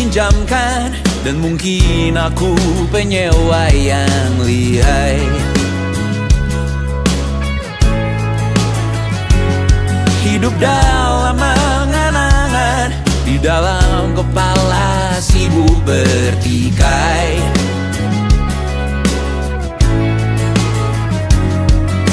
dipinjamkan, dan mungkin aku penyewa yang lihai. Hidup dalam angan-angan, di dalam kepala sibuk bertikai.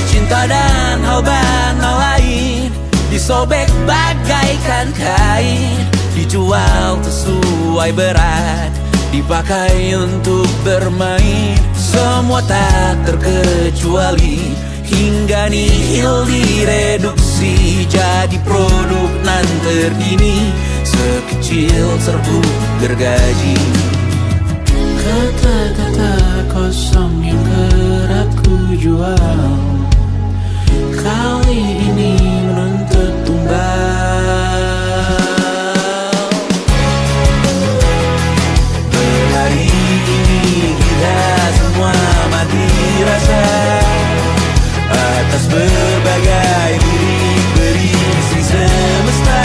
Cinta dan hal banal lain disobek bagaikan kain, dijual sesuai berat, dipakai untuk bermain. Semua tak terkecuali, hingga nihil direduksi jadi produk nan terkini, sekecil serbuk gergaji. Kata-kata kosong yang kerap ku jual, kali ini menuntut tumbal. Hari ini kita semua mati rasa atas berbagai lirik berisi semesta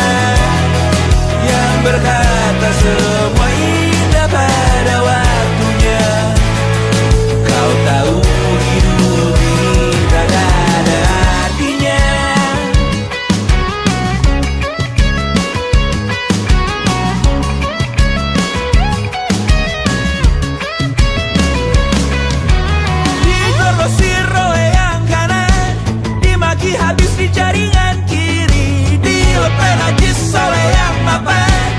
yang berkata semua indah pada waktunya. Kau tahu hidup ini tak ada artinya. Dikorosir roe yang kanan, dimaki habis di jaringan kiri, dilepen najis oleh yang mapan,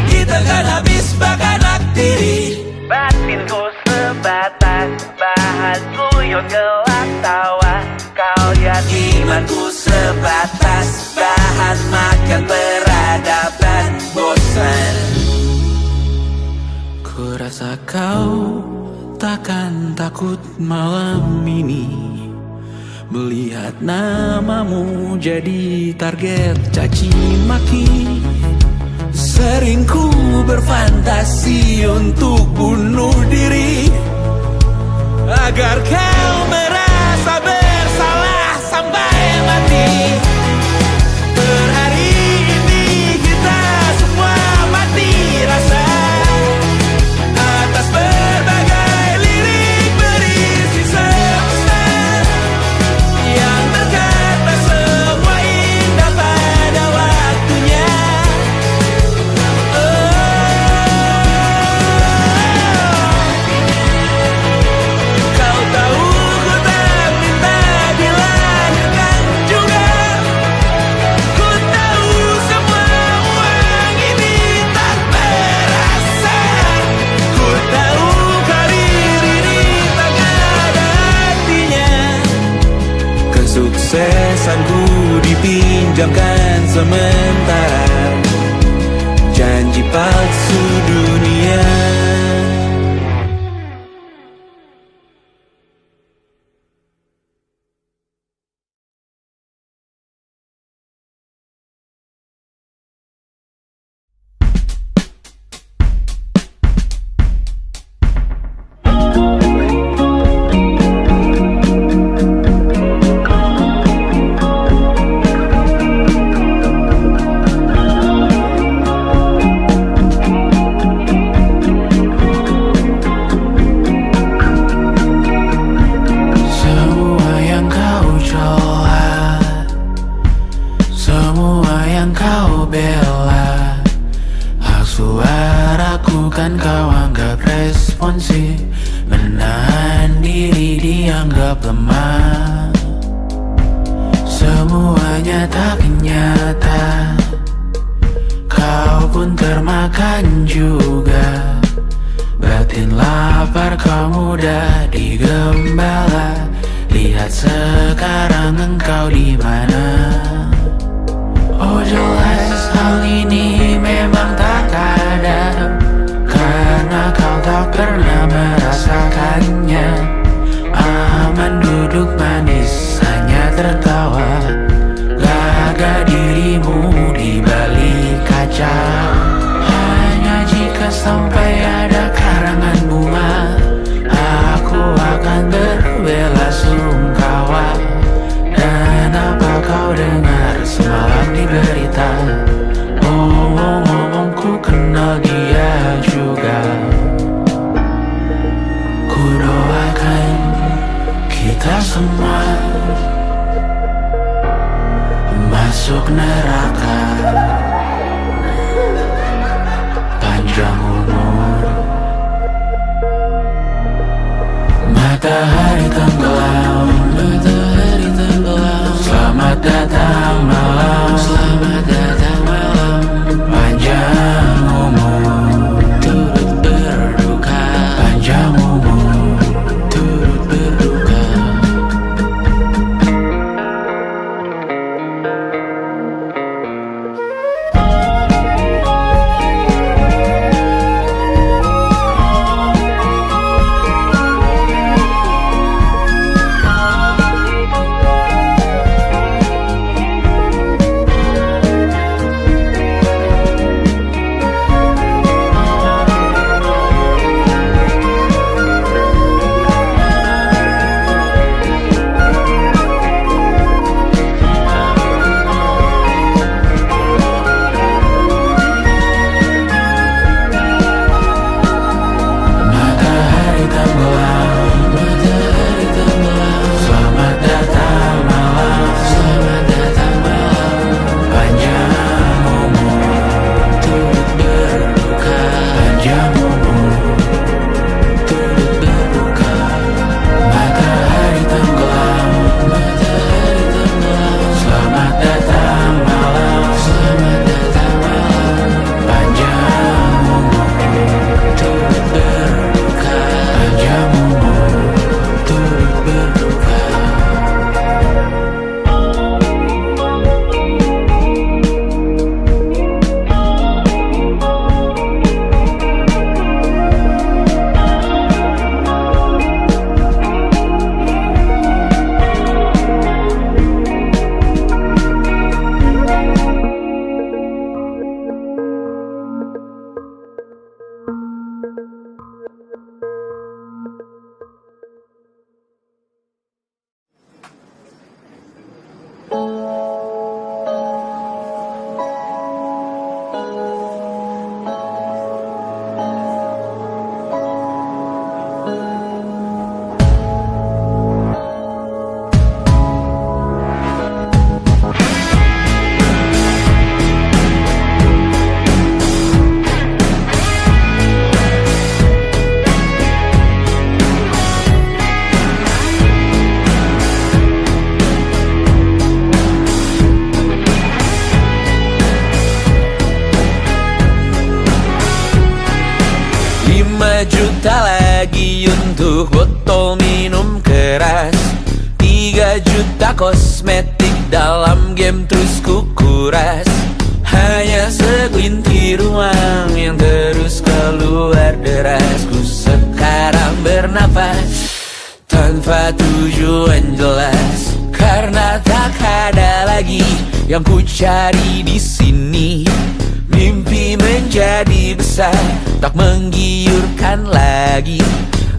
ditekan habis bakanak diri. Batinku sebatas bahan guyon gelak tawa, kau jadi Imanku sebatas bahan makan peradaban bosan. Ku rasa kau takkan takut malam ini melihat namamu jadi target caci maki. Sering ku berfantasi untuk bunuh diri, agar kau merasa bersalah sampai mati. Per hari ini kita semua mati rasa atas berbagai lirik berisi semesta yang berkata semua indah pada waktunya. Kau tahu ku tak minta dilahirkan juga. Ku tahu semua uang ini tak berasa. Ku tahu karir ini tak ada artinya. Kesuksesanku dipinjamkan sementara, janji palsu dunia. Semua yang kau celah, semua yang kau bela, hak suaraku kan kau anggap responsif, menahan diri dianggap lemah. Semuanya tak nyata, kau pun termakan juga. Batin lapar kau mudah digembala, lihat sekarang engkau di mana. Oh jelas hal ini memang tak ada, karena kau tak pernah merasakannya. Aman duduk manis hanya tertawa, laga dirimu di balik kaca. Hanya jika sampai ada karangan bunga, aku akan berbela-sungkawa. Dan apa kau dengar semalam di berita? Ngomong-ngomong ku kenal dia juga. masuk neraka. Panjang umur, matahari tenggelam, matahari tenggelam. Selamat datang malam, selamat datang malam. Panjang umur, turut berduka. Panjang umur, turut berduka. Juta lagi untuk botol minum keras, 3 juta kosmetik dalam game terus kukuras. Hanya segelintir uang yang terus keluar deras. Ku sekarang bernafas tanpa tujuan jelas, karena tak ada lagi yang ku cari di sini. Mimpi menjadi besar, tak menggiurkan lagi.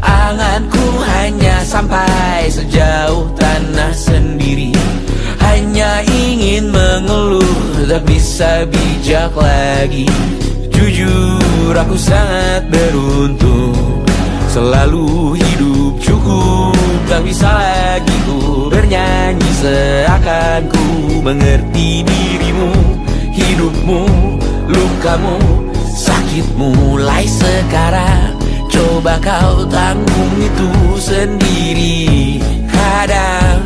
Anganku hanya sampai sejauh tanah sendiri. Hanya ingin mengeluh, tak bisa bijak lagi. Jujur aku sangat beruntung, selalu hidup cukup. Tak bisa lagi ku bernyanyi seakan ku mengerti dirimu. Hidupmu, lukamu, sakitmu mulai sekarang. Coba kau tanggung itu sendiri. Kadang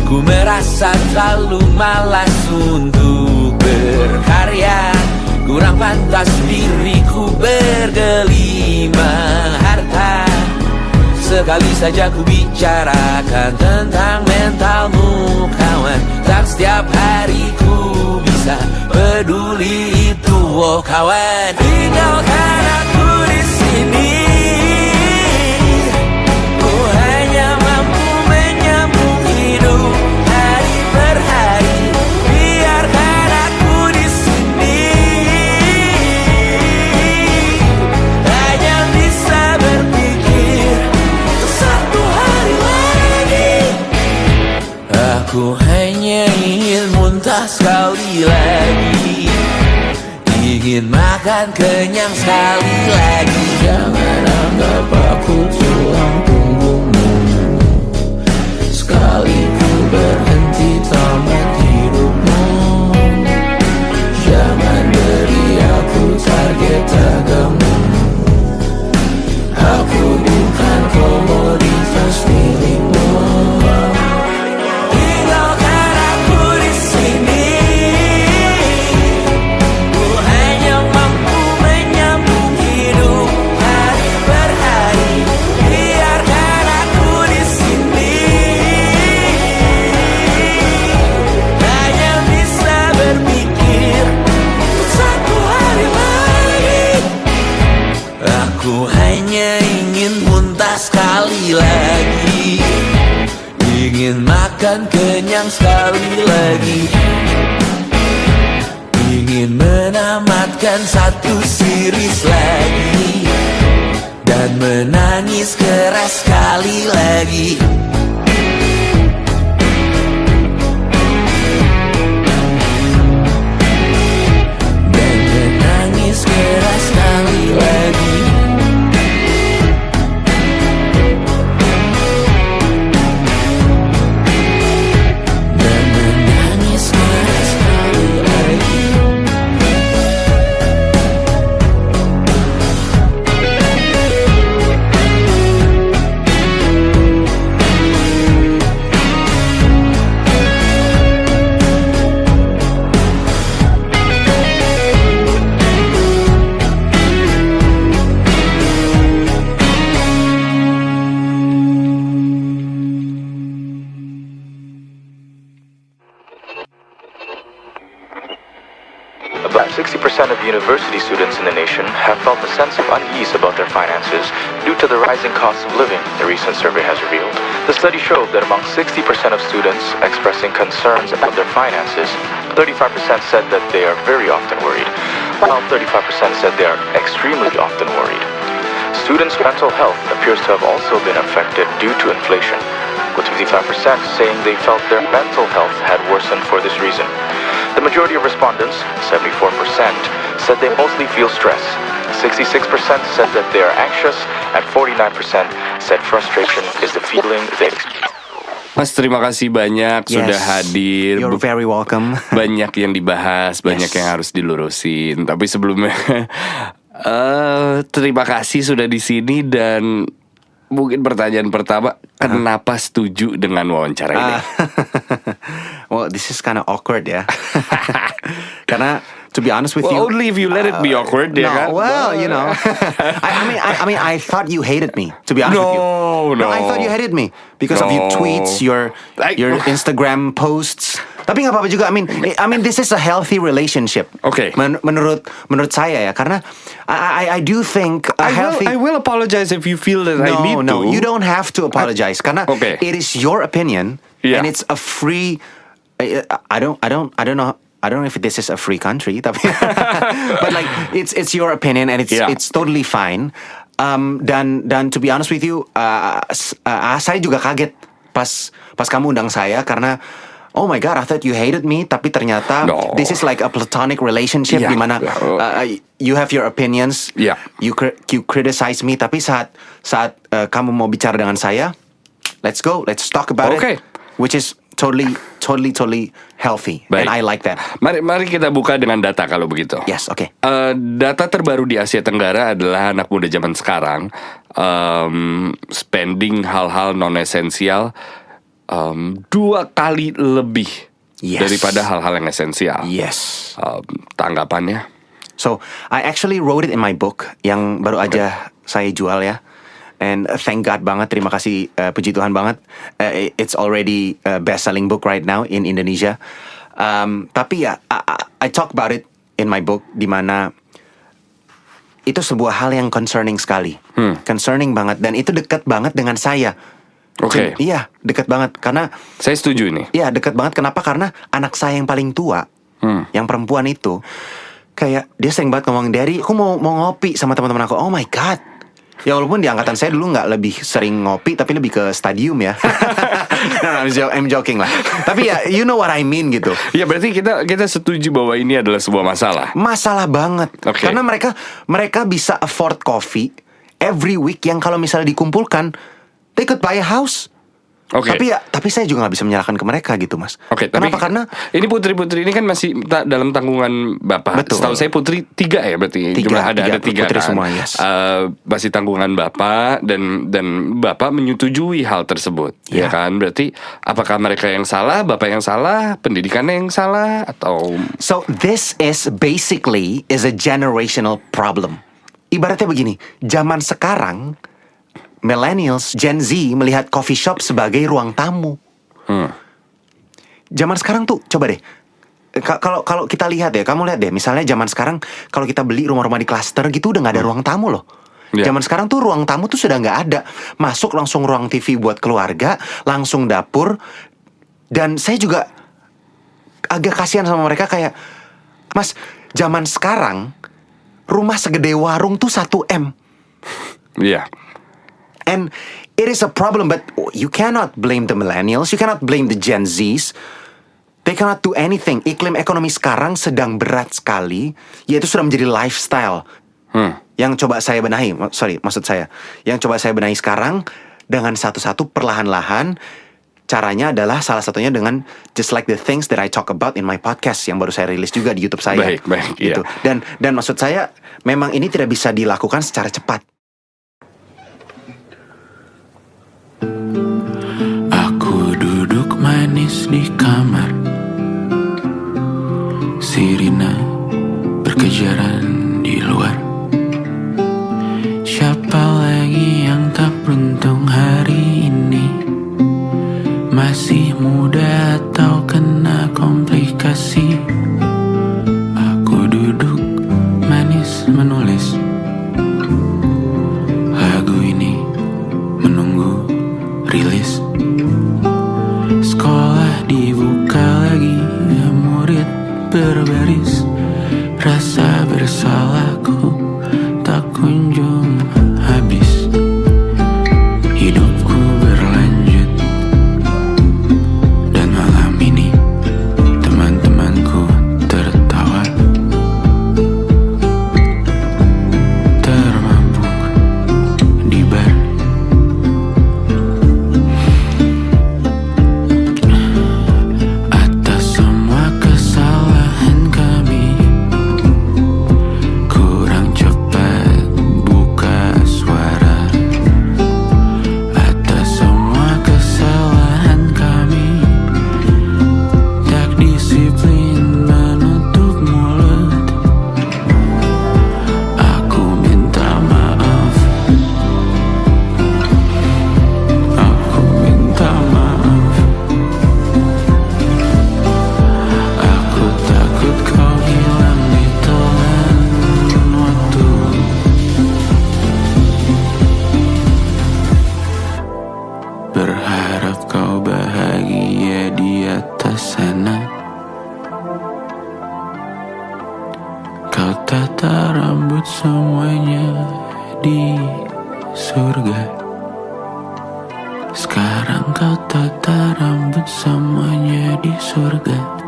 ku merasa terlalu malas untuk berkarya. Kurang pantas diriku bergelimang harta. Sekali saja ku bicarakan tentang mentalmu kawan. Tak setiap hari ku bisa peduli itu, oh kawan. Tinggalkan aku di sini. Ku hanya mampu menyambung hidup hari per hari. Biarkan aku di sini. Hanya bisa berpikir untuk satu hari lagi. Aku hanya ingin muntah sekali lagi, ingin makan kenyang sekali lagi. Jangan anggap aku tulang punggungmu. Sekali ku berhenti tamat hidupmu. dan satu series lagi, dan menangis keras sekali lagi. Dan menangis keras sekali lagi. Dan menangis keras sekali lagi. About 60% of university students in the nation have felt a sense of unease about their finances due to the rising cost of living, the recent survey has revealed. The study showed that among 60% of students expressing concerns about their finances, 35% said that they are very often worried, while 35% said they are extremely often worried. Students' mental health appears to have also been affected due to inflation, with 55% saying they felt their mental health had worsened for this reason. The majority of respondents, 74%, said they mostly feel stress. 66% said that they are anxious, and 49% said frustration is the feeling they experience. Mas, terima kasih banyak sudah hadir. You're very welcome. Banyak yang dibahas, banyak yang harus dilurusin. Tapi sebelumnya, terima kasih sudah di sini. Dan mungkin pertanyaan pertama, kenapa setuju dengan wawancara ini? Well, this is kind of awkward ya. Karena to be honest with you, only if you let it be awkward, ya kan? Well, you know, I mean, I thought you hated me. To be honest with you, No, I thought you hated me because of your tweets, your Instagram posts. Tapi nggak apa-apa juga. I mean, this is a healthy relationship. Okay. Menurut saya ya, karena I do think a healthy. I will apologize if you feel that I need to. No, you don't have to apologize. Karena Okay. it is your opinion, Yeah. and it's a free. I don't know. I don't know if this is a free country, tapi but like it's your opinion and it's totally fine. Dan to be honest with you, saya juga kaget pas kamu undang saya karena oh my god, I thought you hated me, tapi ternyata this is like a platonic relationship di mana you have your opinions, you criticize me, tapi saat kamu mau bicara dengan saya, let's talk about it, which is totally healthy. Baik. And I like that. Mari kita buka dengan data kalau begitu. Yes, okay. Data terbaru di Asia Tenggara adalah anak muda zaman sekarang spending hal-hal non esensial 2 kali lebih daripada hal-hal yang esensial. Yes. Tanggapannya? So I actually wrote it in my book yang baru aja saya jual ya. And thank God banget, terima kasih, puji Tuhan banget. It's already a best-selling book right now in Indonesia. Tapi ya, I talk about it in my book, di mana itu sebuah hal yang concerning sekali, concerning banget, dan itu dekat banget dengan saya. Oke. Iya, dekat banget karena saya setuju nih. Iya, dekat banget. Kenapa? Karena anak saya yang paling tua, yang perempuan itu, kayak dia sering banget ngomong, Daddy, aku mau ngopi sama teman-teman aku. Oh my God. Ya walaupun di angkatan saya dulu nggak lebih sering ngopi, tapi lebih ke stadium ya. No, I'm joking lah. Tapi ya, you know what I mean gitu. Ya berarti kita setuju bahwa ini adalah sebuah masalah. Masalah banget. Okay. Karena mereka bisa afford coffee every week yang kalau misalnya dikumpulkan, they could buy a house. Okay. Tapi saya juga nggak bisa menyalahkan ke mereka gitu, Mas. Oke. Kenapa? Karena ini putri-putri ini kan masih dalam tanggungan bapak. Betul. Setahu saya putri 3 ya berarti. Jumlah ada 3 putri kan. semua, yes. Masih tanggungan bapak dan bapak menyetujui hal tersebut. Ya kan? Berarti apakah mereka yang salah, bapak yang salah, pendidikannya yang salah atau? So this is basically a generational problem. Ibaratnya begini, zaman sekarang millennials, Gen Z melihat coffee shop sebagai ruang tamu. Zaman sekarang tuh, coba deh, kalau kita lihat ya, kamu lihat deh, misalnya zaman sekarang kalau kita beli rumah-rumah di klaster gitu udah nggak ada ruang tamu loh. Zaman sekarang tuh ruang tamu tuh sudah nggak ada. Masuk langsung ruang TV buat keluarga, langsung dapur. Dan saya juga agak kasihan sama mereka kayak, Mas, zaman sekarang rumah segede warung tuh 1 M. Iya. And it is a problem, but you cannot blame the millennials, you cannot blame the Gen Zs. They cannot do anything. Iklim ekonomi sekarang sedang berat sekali, yaitu sudah menjadi lifestyle. Yang coba saya benahi, yang coba saya benahi sekarang dengan satu-satu perlahan-lahan. Caranya adalah salah satunya dengan just like the things that I talk about in my podcast yang baru saya rilis juga di YouTube saya. Baik, gitu. Iya. Dan maksud saya memang ini tidak bisa dilakukan secara cepat. Aku duduk manis di kamar, sirine berkejaran di luar. Siapa lagi yang tak beruntung hari ini? Masih muda atau kena komplikasi? Aku duduk manis menulis lagu ini, menunggu rilis. Sekolah dibuka lagi, murid berbaris. Rasa bersalahku tak kunjung habis. Hidupku berlanjut, dan malam ini teman-temanku tertawa. Termabuk di bar. Atas semua kesalahan kami, kurang cepat buka suara. Atas semua kesalahan kami, tak disiplin menutup mulut. Aku minta maaf. Aku minta maaf. Aku takut kau hilang di telan waktu. Berharap kau bahagia di atas sana. Kau tata rambut semuanya di surga. Sekarang kau tata rambut semuanya di surga.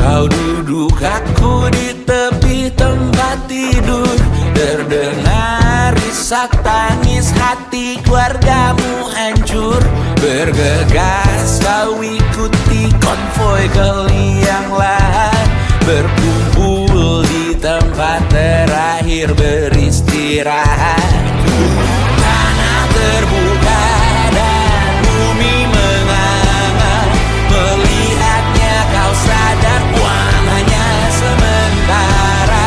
Kau duduk, aku di tepi tempat tidur. Terdengar isak tangis, hati keluargamu hancur. Bergegas kau ikuti konvoi ke liang lahat. Berkumpul di tempat terakhir beristirahat. Tanah terbuka dan bumi menganga. Melihatnya kau sadar uang hanya sementara.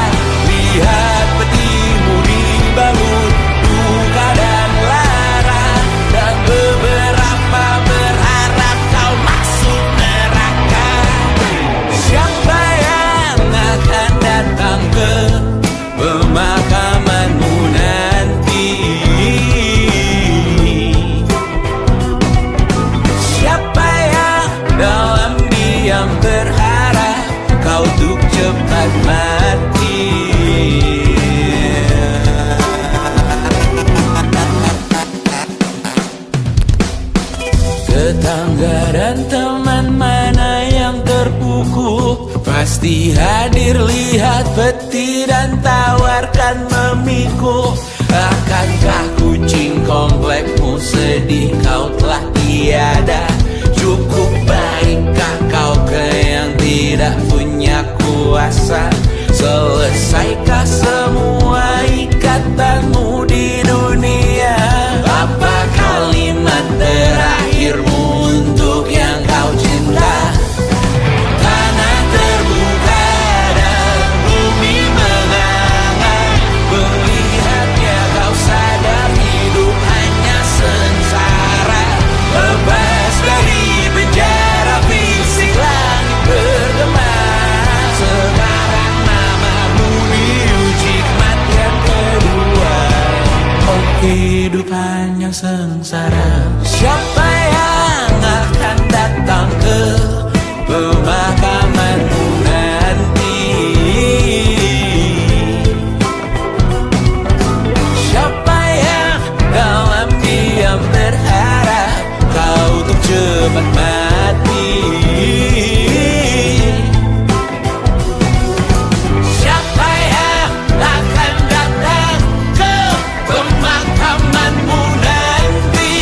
Lihat petimu dibalut duka dan lara. Dan beberapa berharap kau masuk neraka. Siapa yang akan datang ke pemakamanmu nanti? Siapa yang dalam diam berharap kau untuk cepat mati? Tetangga dan teman mana yang terpukul? Pasti hadir lihat peti dan tawarkan memikul. Akankah kucing komplekmu sedih kau telah tiada? Cukup baikkah kau ke yang tidak punya kuasa? Selesaikah semua ikatanmu di dunia? Apa kalimat kehidupan yang sengsara. Siapa yang akan datang ke pemakamanmu nanti? Siapa yang dalam diam berharap kau untuk cepat mati? Siapa yang akan datang ke pemakamanmu nanti?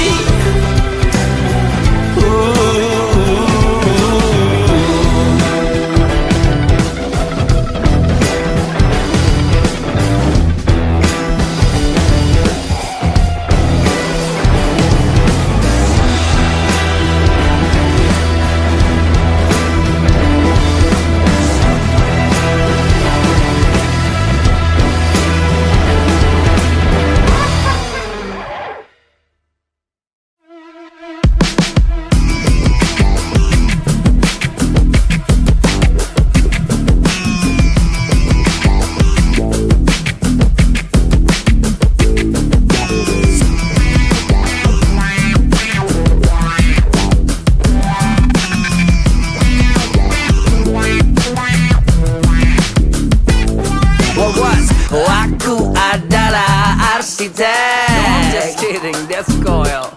Aku adalah arsitek. Just kidding, that's coil.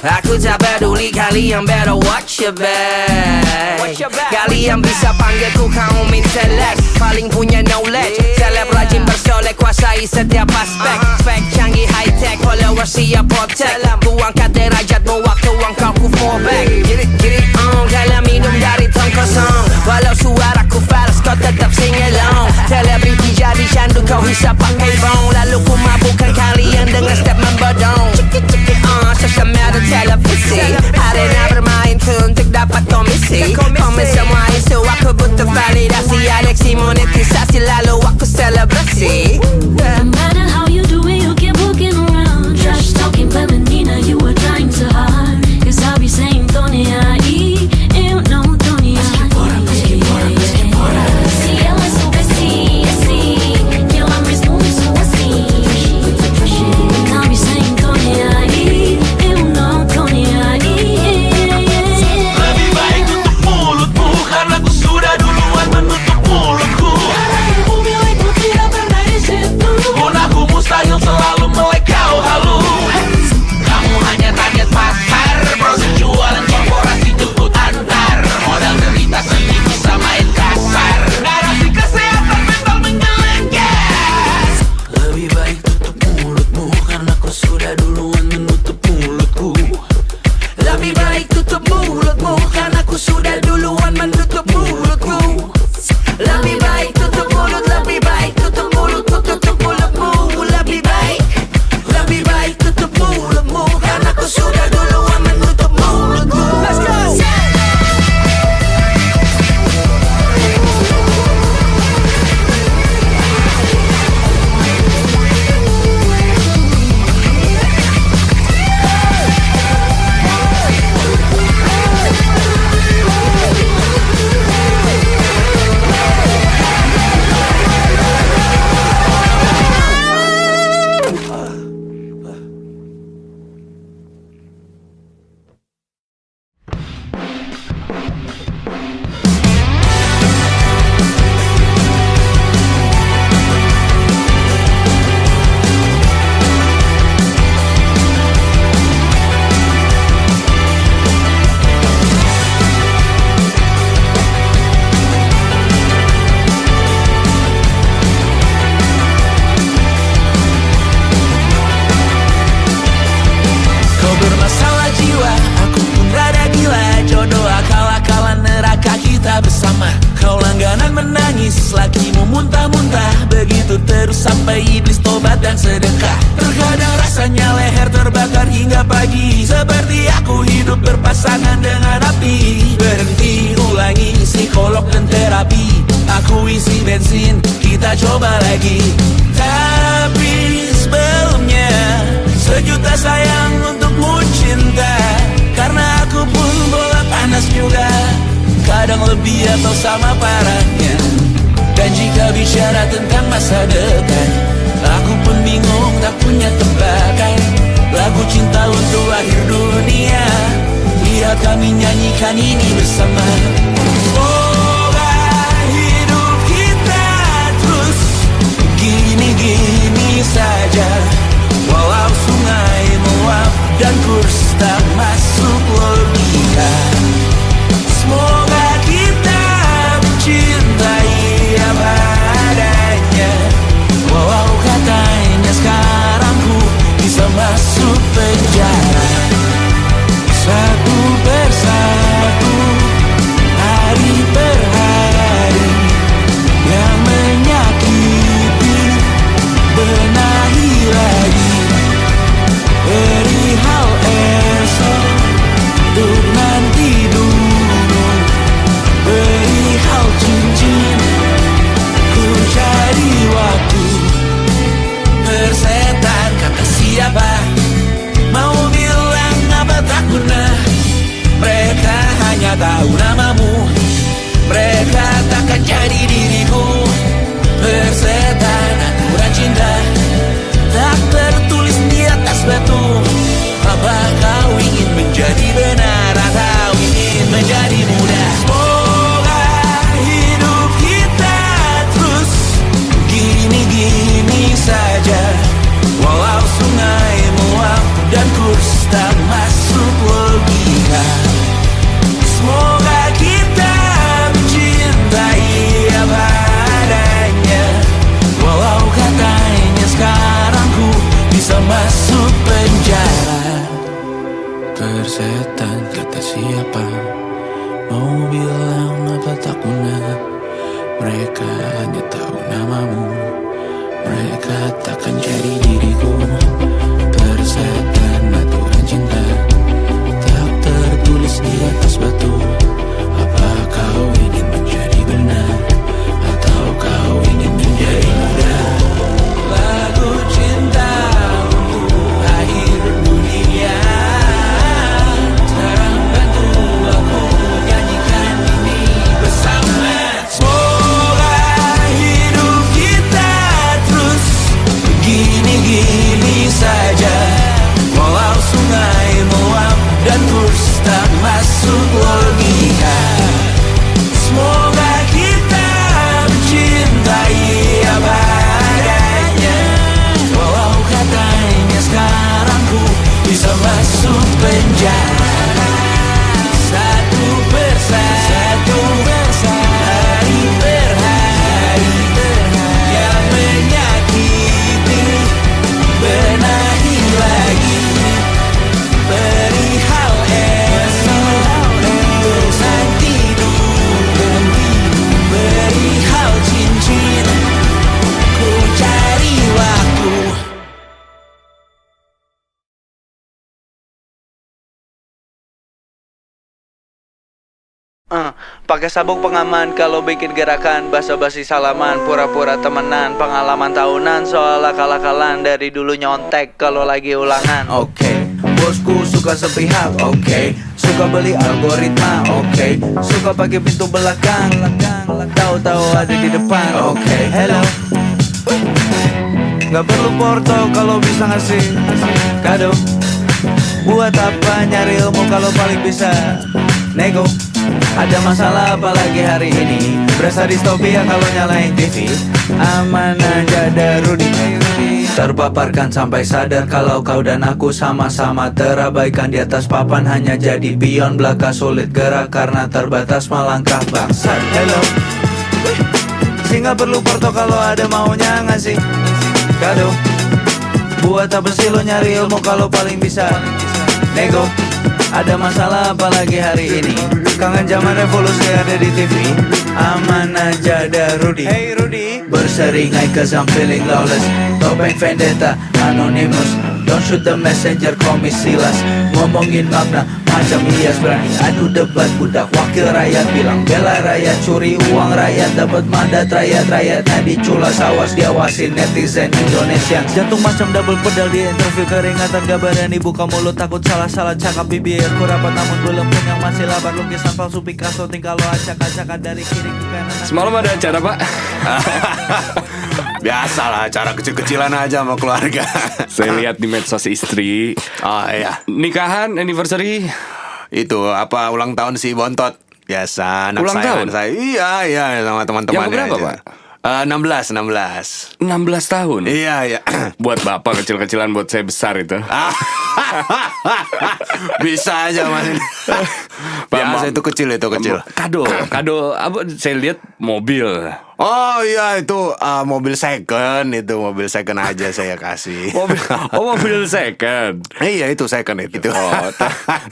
Aku tak peduli kalian, better watch your back. Kalian bisa panggilku kaum intelek, paling punya knowledge. Seleb rajin bersolek, kuasai setiap aspek. Spek canggih high tech, followers siap protect. Ku angkat derajatmu waktu engkau ku fall back. Get it on, kalian minum dari tong kosong. Walau suaraku fals, kau tetap sing along. Selebriti jadi candu, kau hisap pakai bong. Lalu ku mabukkan kalian dengan step membodong. Cekik on, social media televisi. Arena bermain tuh untuk dapat komisi. Komen semua isu, aku butuh validasi. Aleksi monetisasi, lalu aku selebrasi. No matter how you do it, you keep walking around. Trash talking feminina, you are trying so hard. Cause I'll be saying Tony ahí, eu não Tony ahí. Se ela soubesse assim, que ela mesmo isso assim. And I'll be saying Tony ahí, eu não Tony ahí. Lebih baik tutup mulutmu, karena ku sudah duluan menutup mulutku. Bumi itu tidak pernah di situ. Punahku mustahil selalu melek kau halu. Kamu hanya target pasar, proses jualan korporasi jemput antar. Modal derita sendiri bisa main kasar. Narasi kesehatan mental menggelegar. Lebih baik tutup mulutmu, karena kau sudah duluan menutup mulutku. Lebih baik tutup mulutmu, karena ku sudah duluan menutup mulutku. Lebih baik tutup mulut, lebih baik tutup mulutmu, tutup mulutmu. Lebih baik tutup mulutmu, karena ku sudah duluan menutup mulutku. Let's go! Kau bermasalah jiwa, aku pun rada gila. Jodoh akal-akalan neraka kita bersama. Kau langganan menangis, lakimu muntah-muntah. Begitu terus sampai iblis tobat dan sedekah. Terkadang rasanya leher terbakar hingga pagi. Seperti aku hidup berpasangan dengan api. Berhenti, ulangi psikolog dan terapi. Aku isi bensin, kita coba lagi. Tapi sebelumnya, sejuta sayang untukmu cinta. Karena aku pun bola panas juga, kadang lebih atau sama parahnya. Dan jika bicara tentang masa depan, aku pun bingung tak punya tebakan. jalan ini bersama. Semoga hidup kita terus gini-gini saja, walau sungai meluap dan kurs tak masuk logika. Semoga kita mencintai apa adanya, walau katanya sekarang ku bisa masuk penjara. Satu persatu, hari per hari, yang menyakiti benahi lagi. Perihal esok, untuk nanti dulu. Perihal cincin, ku cari waktu. Persetan kata siapa, mau bilang apa tak guna. Mereka hanya tahu namamu, mereka takkan jadi diriku. Persetan aturan cinta tak tertulis di atas batu. Apa kau ingin menjadi benar atau ingin menjadi muda? Semoga hidup kita terus gini-gini saja, walau sungai meluap dan kurs tak masuk logika. Semoga kita mencintai apa adanya, walau katanya sekarang ku bisa masuk penjara. Persetan kata siapa, mau bilang apa tak guna. Mereka hanya tahu namamu, mereka takkan jadi diriku. Persetan aturan cinta tak tertulis di atas batu. Apa kau ingin menjadi benar atau kau ingin menjadi muda? Lagu cinta untuk akhir dunia, sekarang bantu aku nyanyikan ini bersama. Semoga hidup kita terus gini-gini saja, walau sungai meluap dan kurs tak masuk logika. Semoga kita mencintai apa adanya, walau katanya sekarang ku bisa masuk penjara. Satu persatu, hari per hari, yang menyakiti benahi lagi. Perihal esok, untuk nanti dulu. Perihal cincin, ku cari waktu. Pakai sabuk pengaman kalau bikin gerakan, basa-basi salaman, pura-pura temenan, pengalaman tahunan soal akal-akalan, dari dulu nyontek kalau lagi ulangan. Oke, bosku suka sepihak. Oke, suka beli algoritma. Oke, suka pakai pintu belakang, tahu-tahu ada di depan. Oke, hello. Gak perlu porto kalau bisa ngasih kado. Buat apa nyari ilmu kalau paling bisa nego? Ada masalah apalagi hari ini, berasa distopia kalau nyalain TV. Aman aja ada Rudy. Terpaparkan sampai sadar kalau kau dan aku sama-sama terabaikan di atas papan, hanya jadi pion belaka, sulit gerak karena terbatas melangkah bangsat. Hello, sih gak perlu porto kalau ada maunya ngasih kado. Buat apa sih lo nyari ilmu kalau paling bisa nego? Ada masalah apalagi hari ini, kangen zaman revolusi ada di TV. Aman aja ada Rudy. Hey Rudy, berseringai cause I'm feeling lawless. Topeng vendetta, anonymous. Don't shoot the messenger, call me Silas. Ngomongin makna macam hias, berani adu debat. Budak wakil rakyat bilang bela rakyat, curi uang rakyat, dapat mandat rakyat. Rakyatnya diculas, awas diawasin netizen Indonesia. Jantung macam double pedal di interview, keringatan gak berani buka mulut, takut salah-salah cakap. Bibirku rapat namun belum kenyang, masih labar lukisan palsu Picasso, tingkah lo acak-acakan dari kiri ke kanan. Semalam ada acara, Pak. Biasalah, acara kecil-kecilan aja sama keluarga. Saya lihat di medsos istri. Oh iya. Nikahan, anniversary. Itu apa ulang tahun si Bontot. Biasa anak Ulang tahun? saya. Iya sama teman-teman. Yang keberapa, aja. Pak? 16. 16 tahun. Iya. Buat bapak kecil-kecilan, buat saya besar itu. Bisa aja Mas. Biasa itu kecil. Kado apa? Saya lihat mobil. Oh iya itu mobil second aja saya kasih. Mobil second. Iya itu second itu.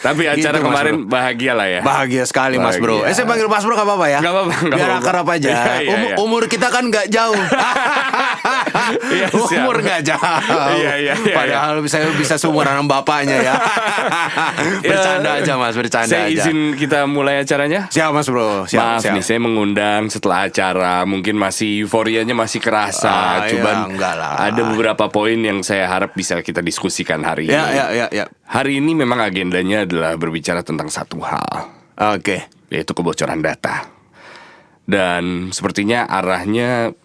Tapi acara Gitu, Mas kemarin Bro. bahagia lah ya. Bahagia sekali Mas Bro. Bahagia. Saya panggil Mas Bro gak apa-apa ya? Gak apa-apa. Biar akrab aja. Iya. Umur kita kan gak jauh. Iya, siap. Umur gak jauh. Iya. Padahal saya bisa seumuran sama bapaknya ya. Bercanda aja Mas, bercanda Saya aja. izin kita mulai acaranya. Siap Mas Bro. Maaf nih, saya mengundang setelah acara. Mungkin masih euforianya masih kerasa. Cuman enggak lah. ada beberapa poin yang saya harap bisa kita diskusikan hari ini. Ya. Hari ini memang agendanya adalah berbicara tentang satu hal, Oke. yaitu kebocoran data. Dan sepertinya arahnya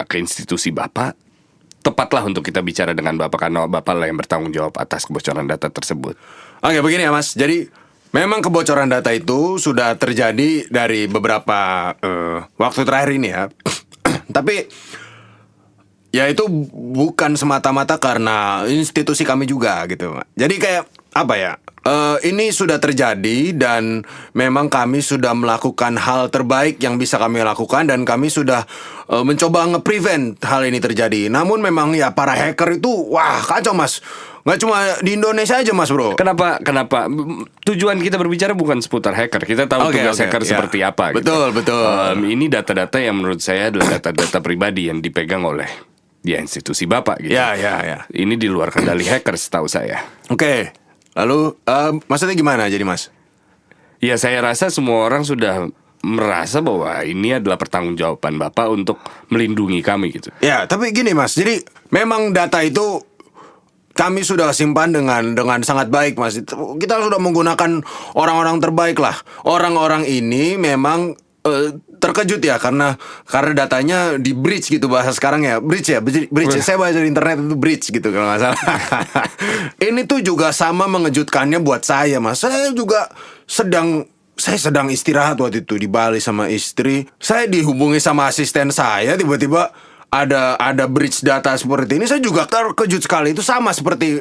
ke institusi Bapak. Tepatlah untuk kita bicara dengan Bapak, karena Bapak lah yang bertanggung jawab atas kebocoran data tersebut. Oke, begini ya Mas. Jadi memang kebocoran data itu sudah terjadi dari beberapa waktu terakhir ini ya. Tapi ya itu bukan semata-mata karena institusi kami juga gitu. Jadi kayak apa ya? Ini sudah terjadi dan memang kami sudah melakukan hal terbaik yang bisa kami lakukan dan kami sudah mencoba nge-prevent hal ini terjadi. Namun memang ya para hacker itu wah kacau Mas. Nggak cuma di Indonesia aja Mas Bro. Kenapa? Tujuan kita berbicara bukan seputar hacker. Kita tahu tugas hacker seperti apa. Betul. Ini data-data yang menurut saya adalah data-data pribadi yang dipegang oleh institusi Bapak gitu. Ya. Ini di luar kendali hacker setahu saya. Oke. Lalu maksudnya gimana jadi Mas? Ya saya rasa semua orang sudah merasa bahwa ini adalah pertanggungjawaban Bapak untuk melindungi kami gitu. Ya, tapi gini Mas. Jadi memang data itu kami sudah simpan dengan sangat baik Mas. Kita sudah menggunakan orang-orang terbaik lah. Orang-orang ini memang terkejut ya karena datanya di breach gitu bahasa sekarang ya. Breach. Saya baca di internet itu breach gitu kalau nggak salah. Ini tuh juga sama mengejutkannya buat saya Mas. Saya sedang istirahat waktu itu di Bali sama istri. Saya dihubungi sama asisten saya, tiba-tiba ada breach data seperti ini. Saya juga terkejut sekali. Itu sama seperti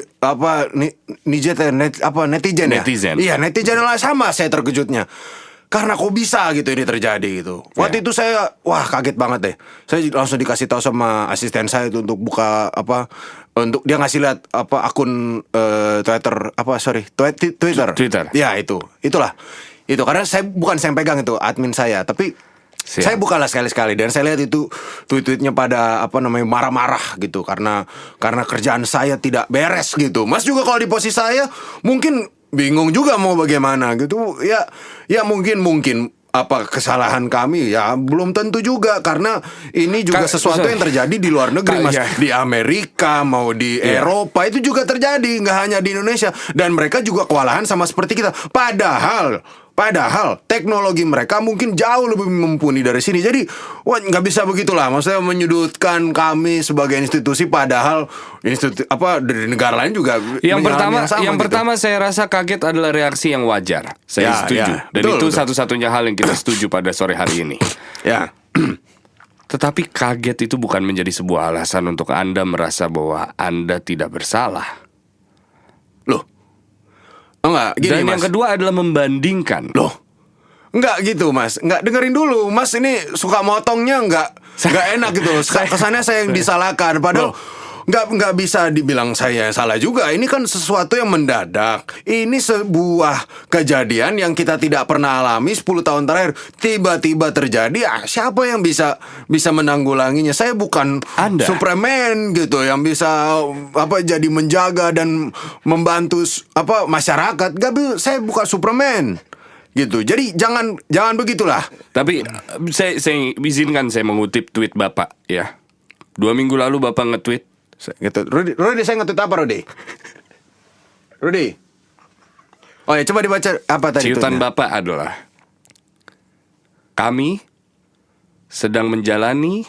netizen ya. Iya, netizen lah sama saya terkejutnya. Karena kok bisa gitu ini terjadi gitu. Waktu itu saya kaget banget deh. Saya langsung dikasih tahu sama asisten saya itu untuk buka untuk dia ngasih lihat akun Twitter. Ya itulah. Itu karena bukan saya pegang itu admin saya, tapi saya bukalah sekali-sekali dan saya lihat itu tweet-tweetnya pada marah-marah gitu karena kerjaan saya tidak beres gitu. Mas juga kalau di posisi saya mungkin bingung juga mau bagaimana gitu. Ya mungkin kesalahan kami ya belum tentu juga karena ini juga sesuatu yang terjadi di luar negeri Mas. Di Amerika mau di Eropa itu juga terjadi, nggak hanya di Indonesia, dan mereka juga kewalahan sama seperti kita. Padahal teknologi mereka mungkin jauh lebih mumpuni dari sini. Jadi nggak bisa begitulah. Maksudnya menyudutkan kami sebagai institusi, padahal dari negara lain juga. Yang pertama saya rasa kaget adalah reaksi yang wajar. Saya setuju. Dan betul. Satu-satunya hal yang kita setuju pada sore hari ini. Ya. Tetapi kaget itu bukan menjadi sebuah alasan untuk Anda merasa bahwa Anda tidak bersalah. Loh. Enggak, gini, Dan yang Mas. kedua adalah membandingkan. Loh, enggak gitu Mas. Enggak, dengerin dulu. Mas ini suka motongnya enggak enak gitu. Kesannya saya yang disalahkan. Padahal Nggak bisa dibilang saya yang salah juga. Ini kan sesuatu yang mendadak. Ini sebuah kejadian yang kita tidak pernah alami 10 tahun terakhir. Tiba-tiba terjadi. Siapa yang bisa menanggulanginya? Saya bukan Anda. Superman gitu yang bisa jadi menjaga dan membantu masyarakat. Saya bukan Superman gitu. Jadi jangan begitulah. Tapi saya izinkan saya mengutip tweet Bapak ya. 2 minggu lalu Bapak nge-tweet Gitu. Rudy, saya nge-tweet apa Rudy? Oh ya, coba dibaca apa tadi ciutan tweetnya? Bapak adalah kami sedang menjalani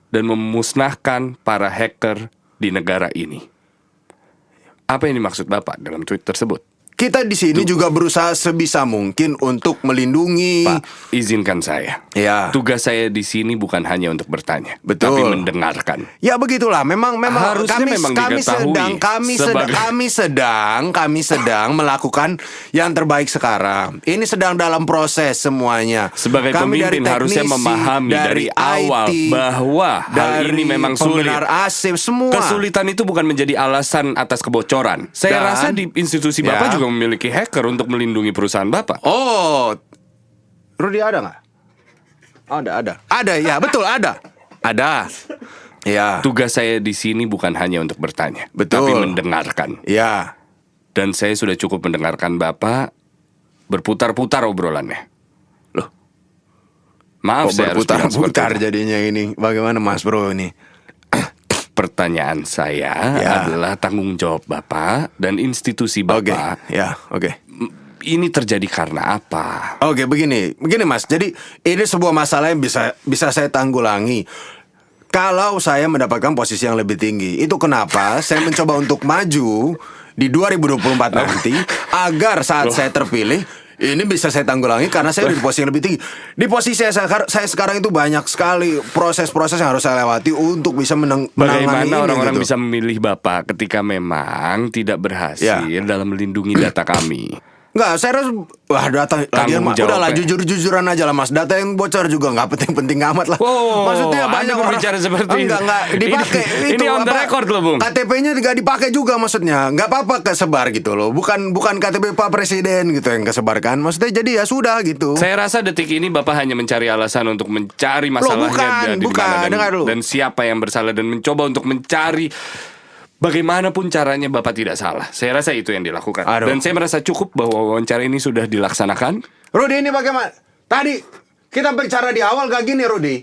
dan memusnahkan para hacker di negara ini. Apa yang dimaksud Bapak dalam tweet tersebut? kita di sini juga berusaha sebisa mungkin untuk melindungi. Pak, izinkan saya. Ya. Tugas saya di sini bukan hanya untuk bertanya, Betul. tapi mendengarkan. Ya begitulah. Memang Harusnya memang diketahui kami sedang melakukan yang terbaik sekarang. Ini sedang dalam proses semuanya. Sebagai Kami pemimpin dari harusnya teknisi, memahami dari awal IT, bahwa hal ini memang sulit. pembenar AC semua. Kesulitan itu bukan menjadi alasan atas kebocoran. Saya Dan- rasa di institusi Bapak Ya. juga memiliki hacker untuk melindungi perusahaan Bapak. Oh, Rudy ada nggak? Ada ya, betul ada. Ya, Tugas saya di sini bukan hanya untuk bertanya, Betul. tapi mendengarkan. ya. Dan saya sudah cukup mendengarkan Bapak berputar-putar obrolannya. Loh, maaf Kok saya harus bilang seperti berputar-putar itu. jadinya ini. Bagaimana Mas Bro ini? Pertanyaan saya Ya. adalah tanggung jawab Bapak dan institusi Oke, Bapak. ya, oke. Ini terjadi karena apa? Oke, begini Mas. Jadi ini sebuah masalah yang bisa saya tanggulangi kalau saya mendapatkan posisi yang lebih tinggi. Itu kenapa saya mencoba untuk maju di 2024 nanti agar saat saya terpilih ini bisa saya tanggulangi karena saya di posisi yang lebih tinggi. Di posisi saya sekarang itu banyak sekali proses-proses yang harus saya lewati untuk bisa menangani Bagaimana ini, orang-orang gitu. bisa memilih Bapak ketika memang tidak berhasil Ya. dalam melindungi data kami? Enggak, saya rasa data lagian Tanggung udahlah jawabnya. jujur-jujuran aja lah Mas. Data yang bocor juga nggak penting-penting amat lah. Oh, Maksudnya Anda banyak orang berbicara seperti enggak dipakai. Ini on the record loh, Bung. KTP-nya nggak dipakai juga maksudnya. Nggak apa-apa kesebar gitu loh. Bukan KTP Pak Presiden gitu yang kesebarkan. Maksudnya jadi ya sudah gitu. Saya rasa detik ini Bapak hanya mencari alasan untuk mencari masalahnya bukan, dengar dulu. dan siapa yang bersalah dan mencoba untuk mencari bagaimanapun caranya Bapak tidak salah. Saya rasa itu yang dilakukan. Aduh. Dan saya merasa cukup bahwa wawancara ini sudah dilaksanakan. Rudy ini bagaimana? Tadi kita bicara di awal gak gini Rudy.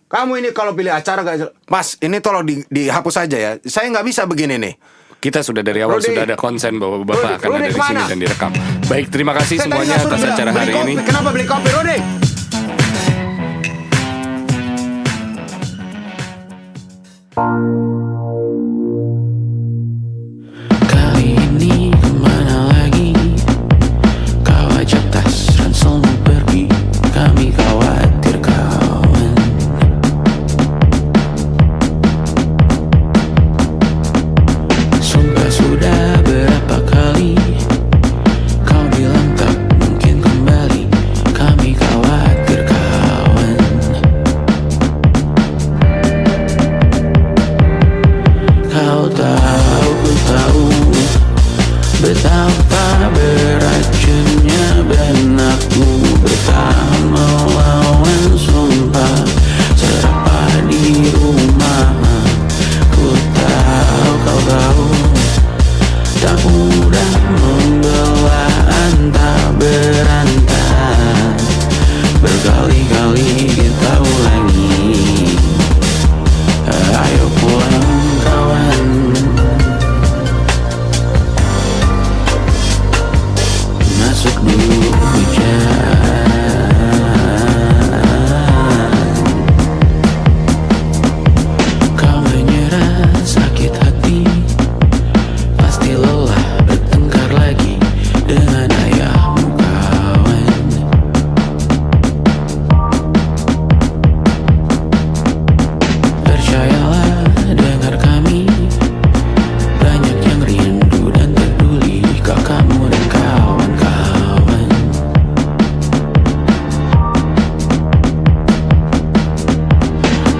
Kamu ini kalau pilih acara gak... Mas, ini tolong dihapus aja ya. Saya nggak bisa begini nih. Kita sudah dari awal Rudy. sudah ada konsen bahwa Bapak akan Rudy, ada di sini kemana? dan direkam. Baik, terima kasih Saya tadi semuanya langsung atas bilang, acara beli hari kopi. ini. Kenapa beli kopi Rudy? Kali ini kemana lagi? Kau ajak tas ranselmu pergi. Kami khawatir kawan. Sumpah sudah berapa kali kau bilang tak mungkin kembali. Kami khawatir kawan. Kau tahu, ku tahu betapa beracunnya benakku bertahan melawan sumpah serapah di rumah. Ku tahu, kau tahu tak mudah membelah antah berantah. Berkali-kali kita ulangi. Ayo pulang kawan. Masuk dulu hujan. Kau menyerah sakit hati. Pasti lelah bertengkar lagi dengan ayahmu kawan. Percayalah, dengar kami. Banyak yang rindu dan peduli kau, kamu dan kawan-kawan.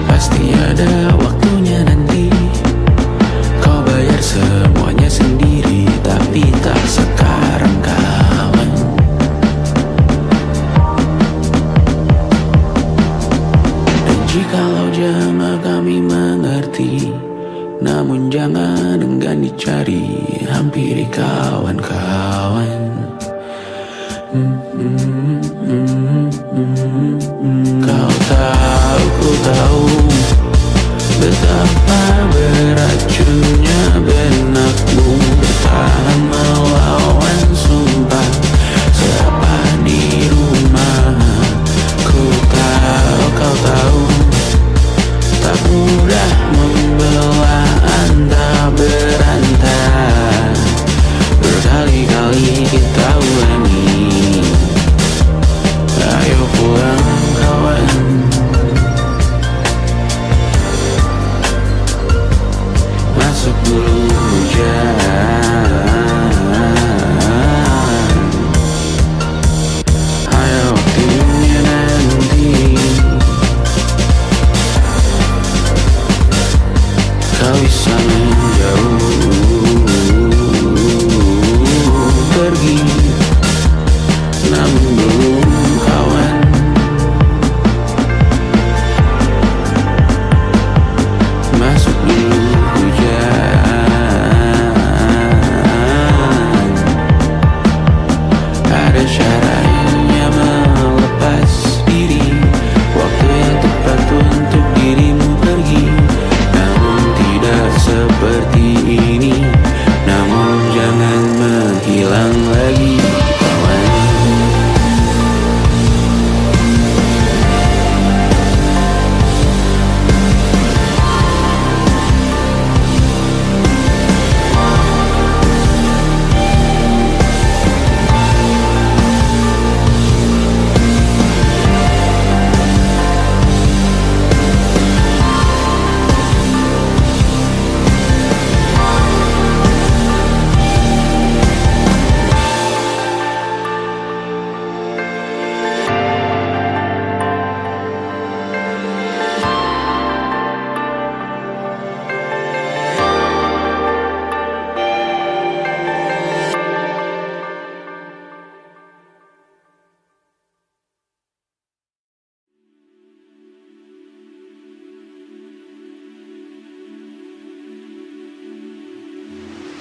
Pasti ada waktunya nanti. Kau bayar semuanya sendiri, tapi tak sekarang kawan. Dan jikalau jama kami mengerti, namun jangan enggan dicari, hampiri kawan-kawan. Kau tahu, ku tahu betapa beracunnya benakmu bertahan melawan sumpah serapah di rumah. Ku tahu, kau tahu tak mudah membelah antah berantah. kau bisa menjauh pergi, namun belum kawan. Masuk dulu hujan, ada caranya melepas diri, waktu yang tepat untuk dirimu pergi. Namun tidak seperti ini, namun jangan menghilang lagi kawan.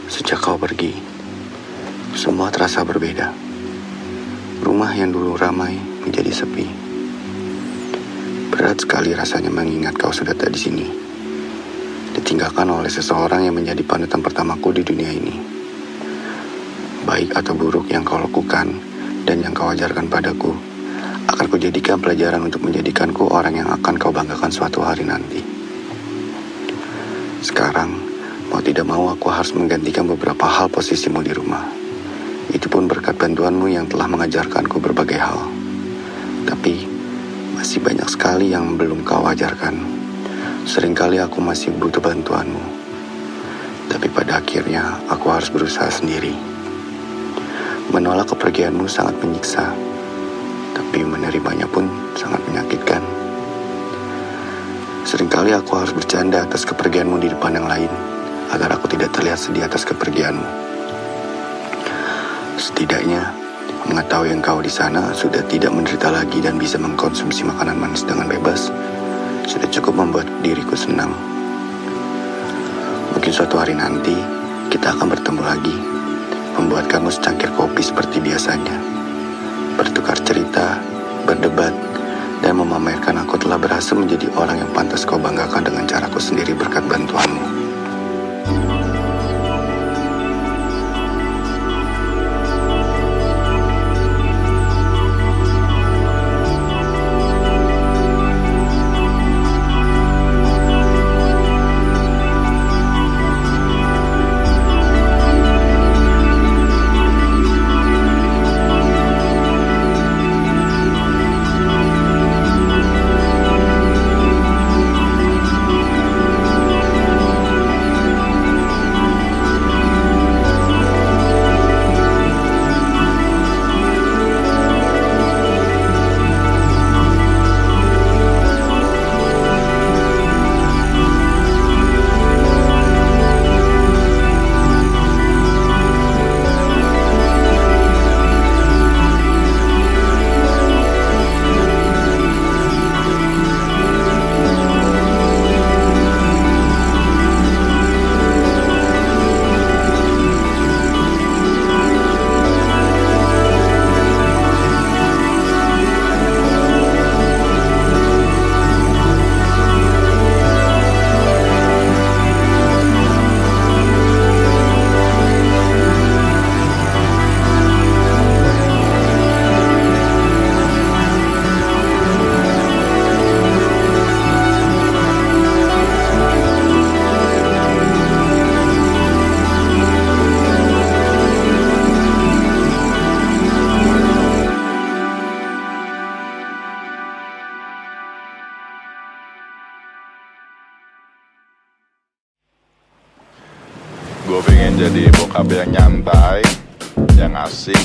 Sejak kau pergi, semua terasa berbeda. Rumah yang dulu ramai menjadi sepi. Berat sekali rasanya mengingat kau sudah tak di sini, ditinggalkan oleh seseorang yang menjadi panutan pertamaku di dunia ini. Baik atau buruk yang kau lakukan dan yang kau ajarkan padaku, akan kujadikan pelajaran untuk menjadikanku orang yang akan kau banggakan suatu hari nanti. Sekarang, mau tidak mau aku harus menggantikan beberapa hal posisimu di rumah. Itu pun berkat bantuanmu yang telah mengajarkanku berbagai hal. Tapi, masih banyak sekali yang belum kau ajarkan. Seringkali aku masih butuh bantuanmu. Tapi pada akhirnya, aku harus berusaha sendiri. Menolak kepergianmu sangat menyiksa. Tapi menerimanya pun sangat menyakitkan. Seringkali aku harus bercanda atas kepergianmu di depan yang lain, agar aku tidak terlihat sedih atas kepergianmu. Setidaknya, mengetahui engkau di sana sudah tidak menderita lagi dan bisa mengkonsumsi makanan manis dengan bebas, sudah cukup membuat diriku senang. Mungkin suatu hari nanti, kita akan bertemu lagi, membuatkanmu secangkir kopi seperti biasanya, bertukar cerita, berdebat, dan memamerkan aku telah berhasil menjadi orang yang pantas kau banggakan dengan caraku sendiri berkat bantuanmu. Gue pengen jadi bokap yang nyantai, yang asik,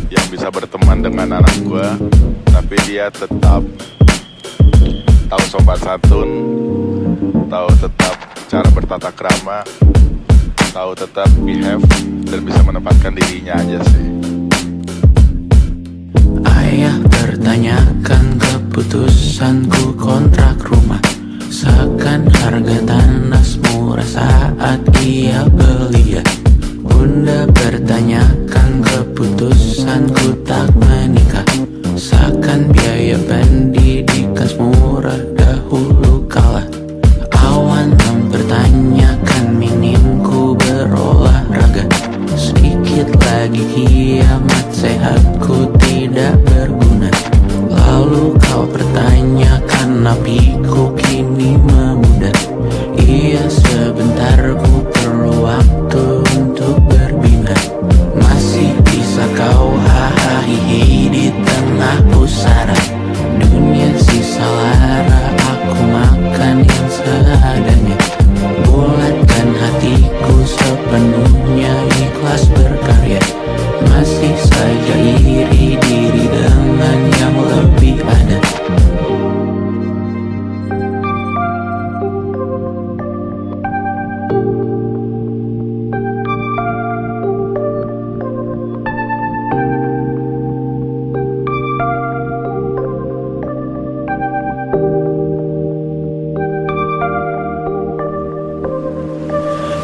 yang bisa berteman dengan anak gue, tapi dia tetap tahu sopan santun, tahu tetap cara bertata krama, tahu tetap behave dan bisa menempatkan dirinya aja sih. Ayah bertanyakan keputusanku kontrak rumah, seakan harga tanah murah saat ia beli ya. Bunda bertanyakan keputusanku tak menikah, seakan biaya pendidikan murah dahulu kala. Awan mempertanyakan minimku berolahraga, sedikit lagi kiamat sehatku tidak berguna. Lalu kau pertanyakan napiku kini memudar. Iya sebentar ku perlu waktu untuk berbina. Masih bisa kau hahaha di tengah pusara dunia sisa lara, aku makan yang seadanya. Bulatkan hatiku sepenuhnya ikhlas berkarya. Masih saja iri diri dengan yang lebih ada.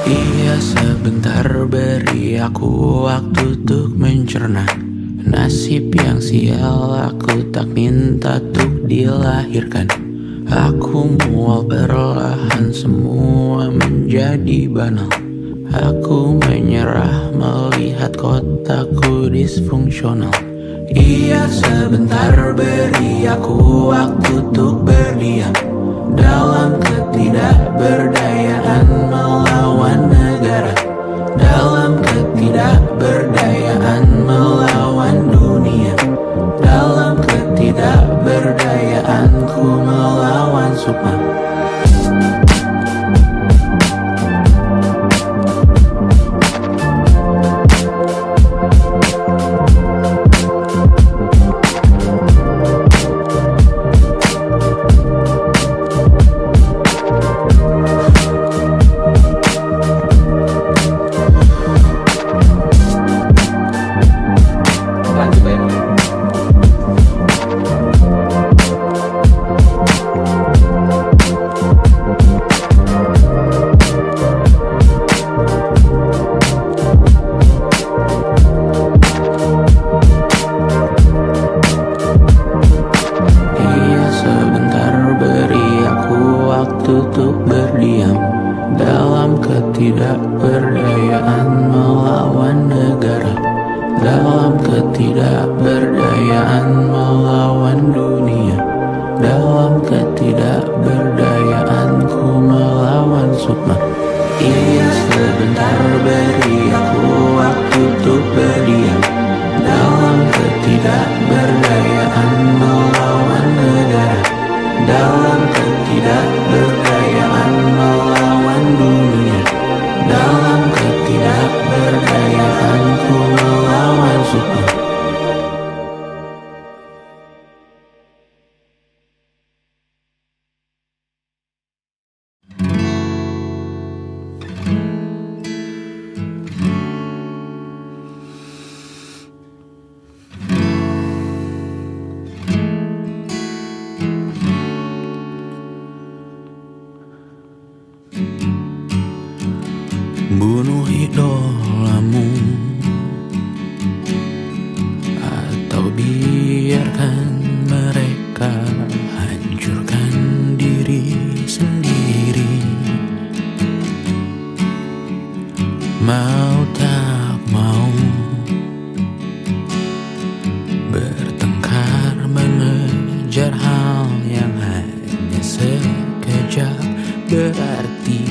Iya sebentar beri aku waktu untuk mencerna. Nasib yang sial aku tak minta untuk dilahirkan. Aku mual perlahan semua menjadi banal. Aku menyerah melihat kotaku disfungsional. Iya sebentar beri aku waktu untuk berdiam dalam ketidakberdayaan melawan negara, dalam ketidakberdayaan melawan dunia, dalam ketidakberdayaanku melawan sukma. Untuk berdiam dalam ketidakberdayaan melawan negara, dalam ketidakberdayaan melawan dunia, dalam ketidakberdayaanku melawan sukma. Iya sebentar beri aku waktu untuk berdiam dalam ketidakberdayaan melawan negara, dalam ketidakberdayaan melawan dunia, dalam ketidakberdayaanku melawan sukma. Bunuh idolamu atau biarkan mereka hancurkan diri sendiri. Mau tak mau bertengkar mengejar hal yang hanya sekejap berarti.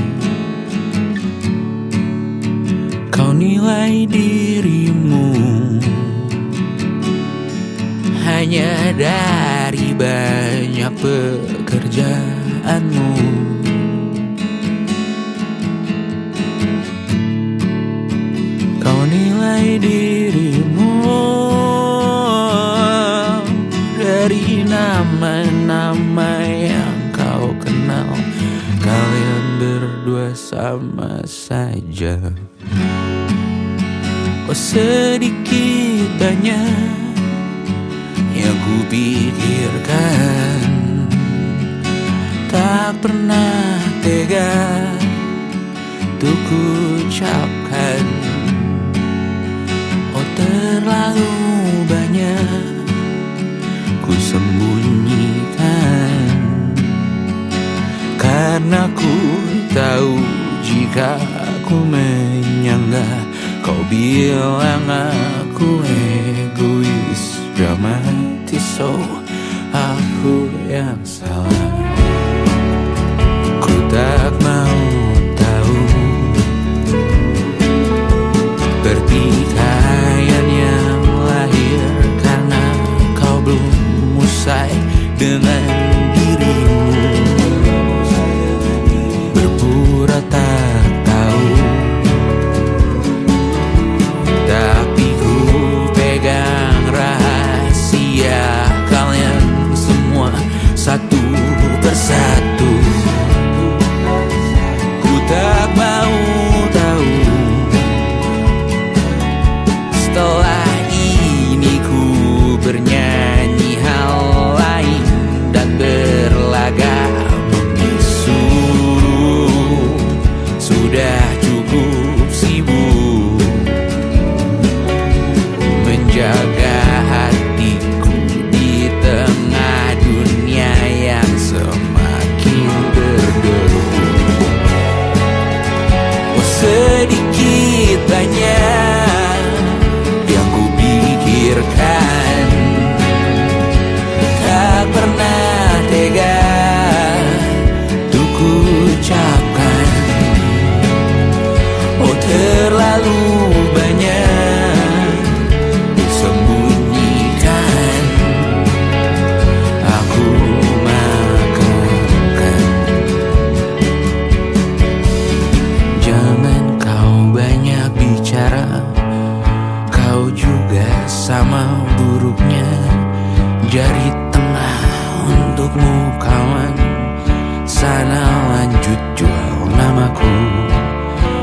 Kau nilai dirimu hanya dari banyak pekerjaanmu. Kau nilai dirimu dari nama-nama yang kau kenal. Kalian berdua sama saja. Oh sedikit banyak yang ku pikirkan, tak pernah tega untuk ku ucapkan. Oh terlalu banyak ku sembunyikan, karena ku tahu jika ku menyanggah kau bilang aku egois, dramatis. Oh aku yang salah, ku tak mau tahu pertikaian yang lahir karena kau belum usai dengan dirimu, berpura tak tahu. Tapi ku pegang rahasia kalian semua satu persatu. Ku tak mau tahu setelah ini ku bernyanyi hal lain dan berlaga membisu. Sudah cukup sibuk menjaga hatiku di tengah dunia yang semakin berdebu. Oh sedikit banyak yang ku pikirkan, tak pernah tega untuk ku ucapkan. Oh terlalu banyak disembunyikan, aku makamkan. Jangan kau banyak bicara, kau juga sama buruknya. Jari tengah untukmu kawan, sana lanjut jual namaku.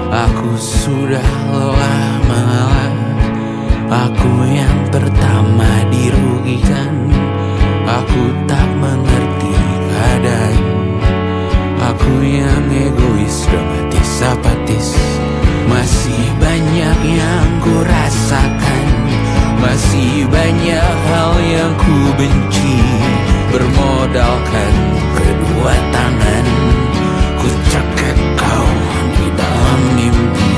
Aku sudah lelah mengalah, aku yang pertama dirugikan. Aku tak mengerti keadaan, aku yang egois, dramatis, apatis. Masih banyak yang ku rasakan, masih banyak hal yang ku benci. Bermodalkan kedua tangan, ku cekek kau di dalam mimpi.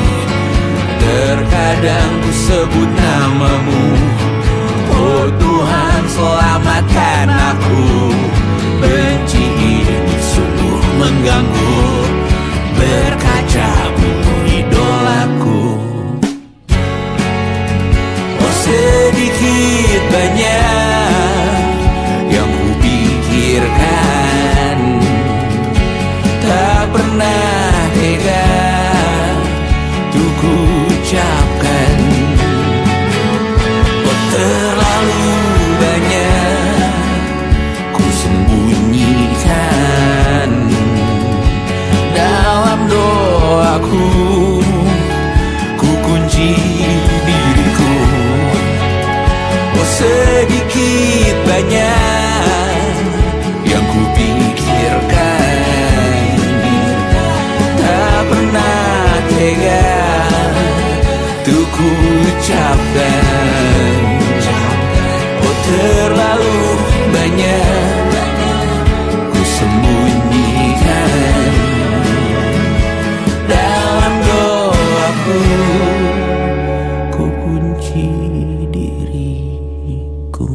Terkadang ku sebut namamu, oh Tuhan selamatkan aku. Benci ini sungguh mengganggu, berkaca buku idolaku. Oh sedikit banyak yang ku pikirkan, tak pernah tega untuk ku ucapkan. Oh terlalu banyak ku sembunyikan dalam doaku, ku kunci diriku. Oh sedikit banyak yang ku pikirkan, tak pernah tega untuk ku ucapkan. Oh terlalu banyak ku sembunyikan dalam doaku, ku kunci diriku.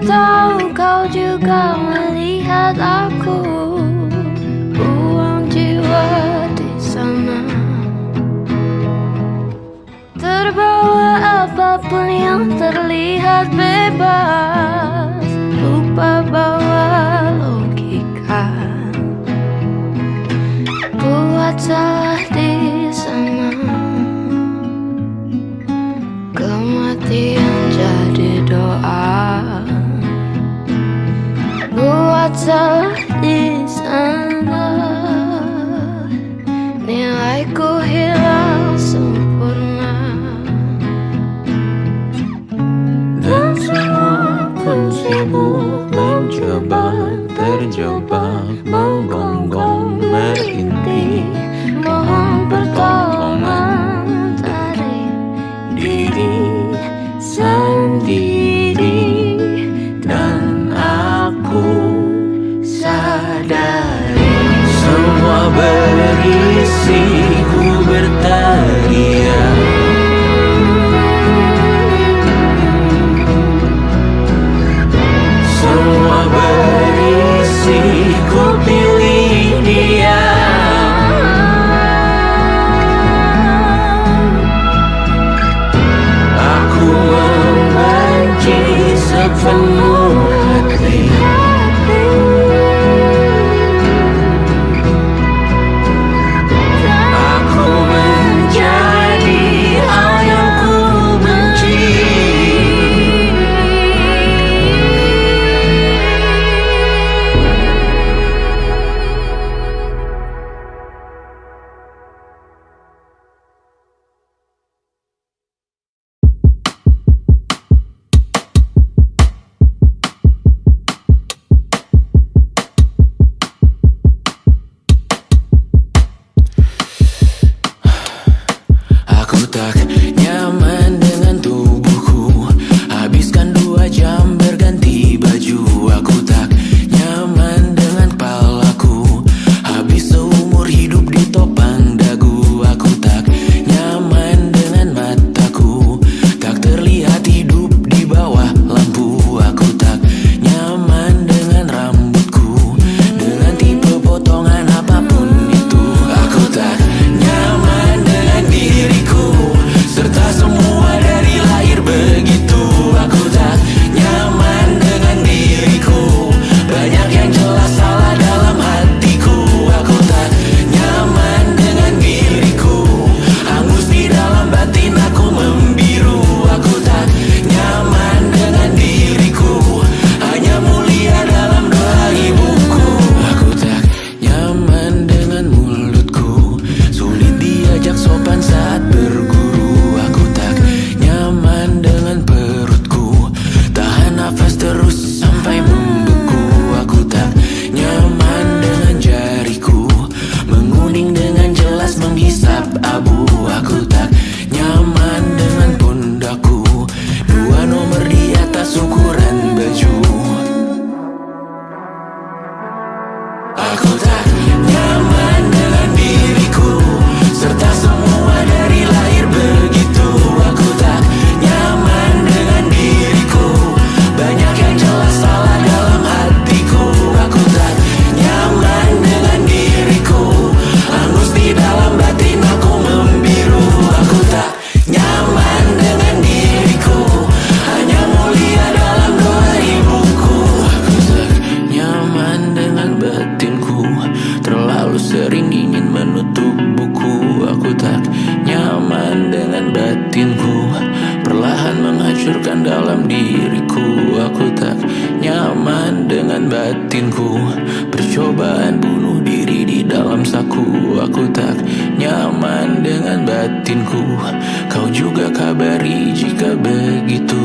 tahu kau juga melihat aku buang jiwa di sana, terbawa apapun yang terlihat bebas, lupa bawa logika, buat salah di sana, kematian jadi doa, buat salah di sana, nilaiku hilang sempurna. Dan semua pun sibuk mencoba, terjebak, menggonggong, merintih, Mohon pertolongan dari diri sendiri. Dan aku sadari semua berisi ku berteriak, semua berisi ku pilih dia. Aku membenci sepenuh hati. Aku menjadi hal yang ku benci. Aku tak nyaman dengan tubuhku, habiskan 2 jam berganti baju. Aku tak nyaman dengan kepalaku, habis seumur hidup ditopang dagu. Aku tak nyaman dengan mataku, tak terlihat hidup di bawah lampu. Aku tak nyaman dengan rambutku, dengan tipe potongan apapun itu. Aku tak nyaman dengan diriku, serta semua dari lahir begitu. Aku tak nyaman dengan diriku, banyak yang jelas salah dalam hatiku. Aku tak nyaman dengan diriku, hangus di dalam batin aku membiru. Aku tak nyaman dengan diriku, hanya mulia dalam doa ibuku. Aku tak nyaman dengan mulutku, sulit diajak sopan saat berguru. Aku tak nyaman dengan perutku, tahan nafas terus sampai membeku. Aku tak nyaman dengan jariku, menguning dengan jelas menghisap abu. Aku tak nyaman dengan pundakku, 2 nomor di atas ukuran baju. Aku tak nyaman dengan diriku, serta semua dari lahir begitu. Aku tak nyaman dengan diriku, banyak yang jelas salah dalam hatiku. Aku tak nyaman dengan diriku, hangus di dalam batin aku membiru. Aku tak nyaman dengan diriku, hanya mulia dalam doa ibuku. Aku tak nyaman dengan batinku, terlalu sering ingin menutup buku. Aku tak nyaman dengan batinku, perlahan menghancurkan dalam diriku. Aku tak nyaman dengan batinku, percobaan bunuh diri di dalam saku. Aku tak nyaman dengan batinku, kau juga kabari jika begitu.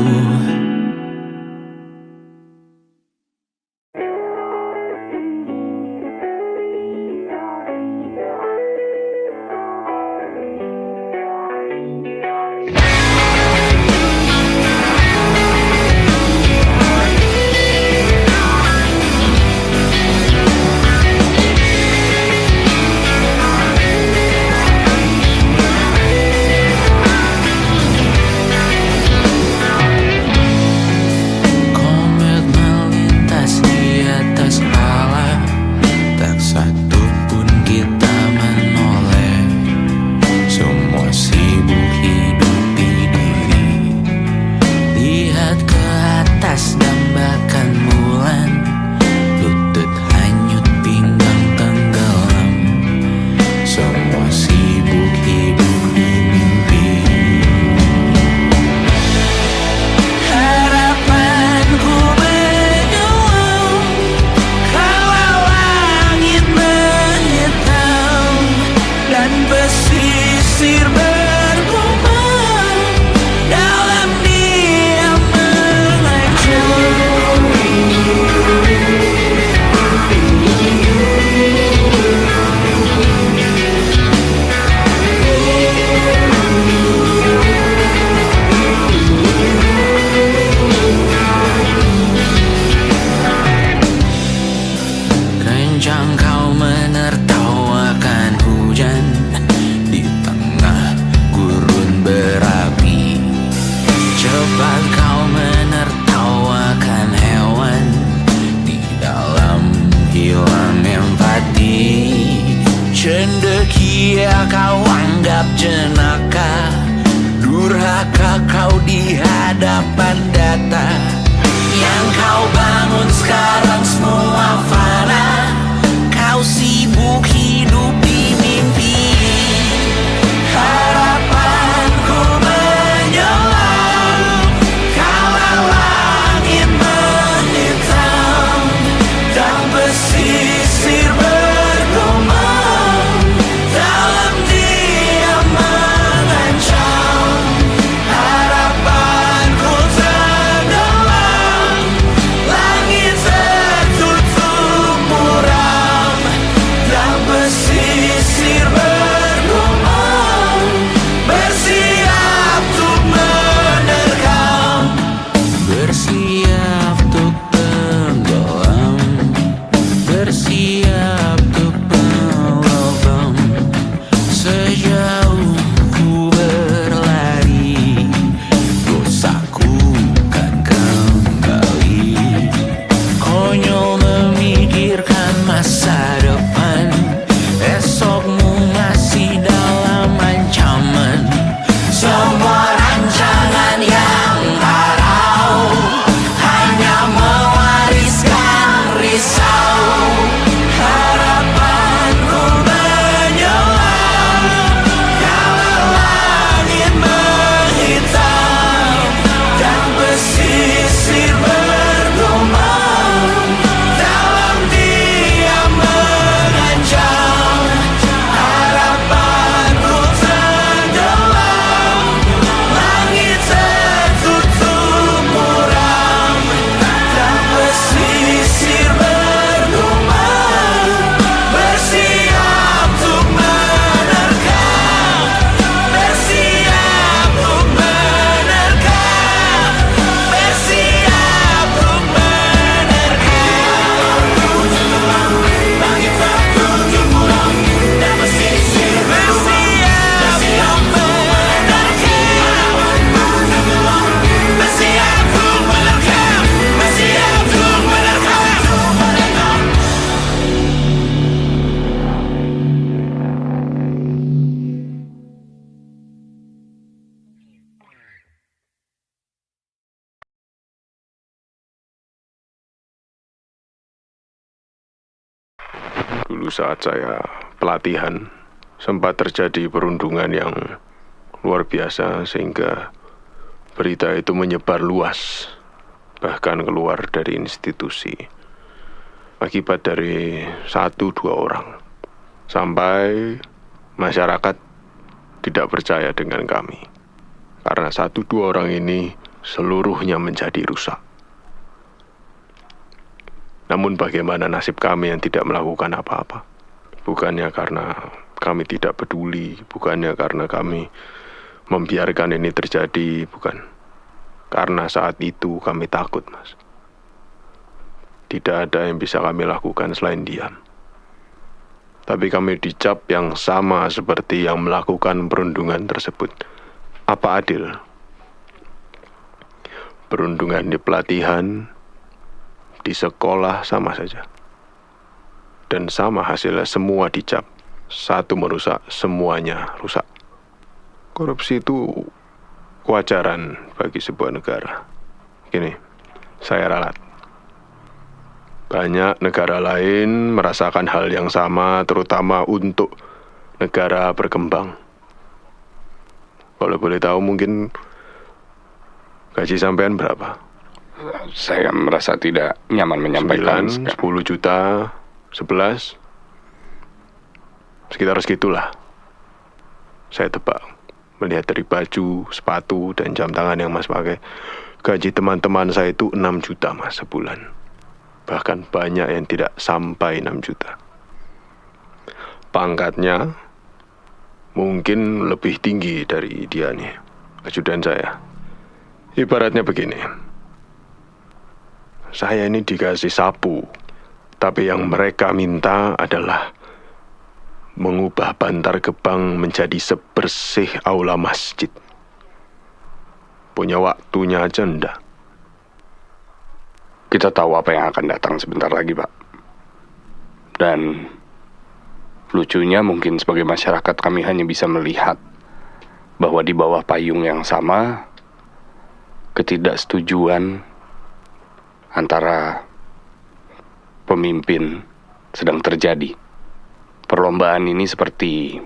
pesisir bergumam dalam diam Kencang kau menertawakan hujan di tengah gurun berapi. Cepat kau menertawakan hewan di dalam hilang empati. Cendekia kau anggap jenaka, durhaka kau di hadapan data. Yang kau bangun sekarang semua fana, kau sibuk hidup di mimpi. Harapanku menyelam kala langit menghitam dan pesisir bergumam dalam diam mengancam. Harapanku tenggelam, langit tertutup muram dan pesisir bergumam bersiap untuk menerkam. Bersiap untuk tenggelam, bersiap untuk melobam. Sejauh ku berlari, dosaku kan kembali. Konyol memikirkan masa depan, esokmu masih dalam ancaman. Semua rancangan yang harau hanya mewariskan risau. Harapanku menyelam kala langit menghitam dan pesisir bergumam dalam diam mengancam. Harapanku tenggelam, langit tertutup muram dan pesisir bergumam bersiap untuk menerkam. Bersiap untuk menerkam, bersiap untuk menerkam. Langit tertutup muram dan pesisir bersiap untuk menerkam. Bersiap untuk menerkam, bersiap untuk menerkam. Dulu saat saya pelatihan, sempat terjadi perundungan yang luar biasa sehingga berita itu menyebar luas, bahkan keluar dari institusi. Akibat dari 1-2 orang, sampai masyarakat tidak percaya dengan kami. Karena 1-2 orang ini seluruhnya menjadi rusak. Namun bagaimana nasib kami yang tidak melakukan apa-apa? Bukannya karena kami tidak peduli, bukannya karena kami membiarkan ini terjadi, bukan. Karena saat itu kami takut, Mas. Tidak ada yang bisa kami lakukan selain diam. Tapi kami dicap yang sama seperti yang melakukan perundungan tersebut. Apa adil? Perundungan di pelatihan, di sekolah sama saja. Dan sama hasilnya, semua dicap. Satu merusak, semuanya rusak. Korupsi itu kewajaran bagi sebuah negara. Gini, saya ralat. Banyak negara lain merasakan hal yang sama, terutama untuk negara berkembang. Kalau boleh tahu mungkin gaji sampean berapa? Saya merasa tidak nyaman menyampaikan. 9, 10 juta, 11, sekitar segitulah. Saya tebak, melihat dari baju, sepatu, dan jam tangan yang Mas pakai, gaji teman-teman saya itu 6 juta Mas sebulan. Bahkan banyak yang tidak sampai 6 juta. Pangkatnya mungkin lebih tinggi dari dia nih, ajudan saya. Ibaratnya begini, saya ini dikasih sapu, tapi yang mereka minta adalah mengubah Bantar Gebang menjadi sebersih aula masjid. Punya waktunya aja ndak. Kita tahu apa yang akan datang sebentar lagi, Pak. Dan lucunya mungkin sebagai masyarakat kami hanya bisa melihat bahwa di bawah payung yang sama, ketidaksetujuan antara pemimpin sedang terjadi. Perlombaan ini seperti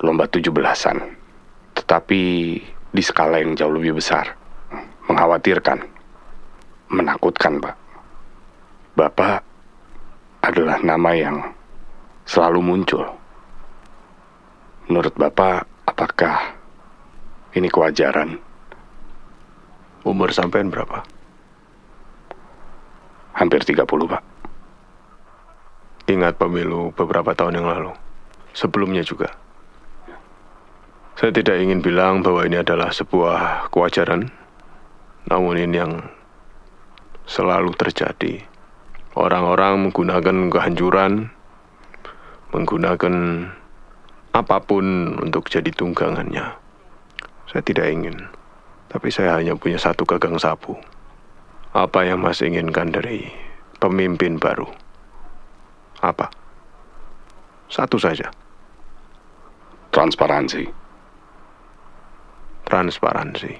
lomba 17-an, tetapi di skala yang jauh lebih besar. Mengkhawatirkan, menakutkan, Pak. Bapak adalah nama yang selalu muncul. Menurut Bapak, apakah ini kewajaran? Umur sampean berapa? Hampir 30, Pak. Ingat pemilu beberapa tahun yang lalu. Sebelumnya juga. Saya tidak ingin bilang bahwa ini adalah sebuah kewajaran, namun ini yang selalu terjadi. Orang-orang menggunakan kehancuran, menggunakan apapun untuk jadi tunggangannya. Saya tidak ingin, tapi saya hanya punya satu gagang sapu. Apa yang Mas inginkan dari pemimpin baru? Apa? Satu saja. Transparansi. Transparansi.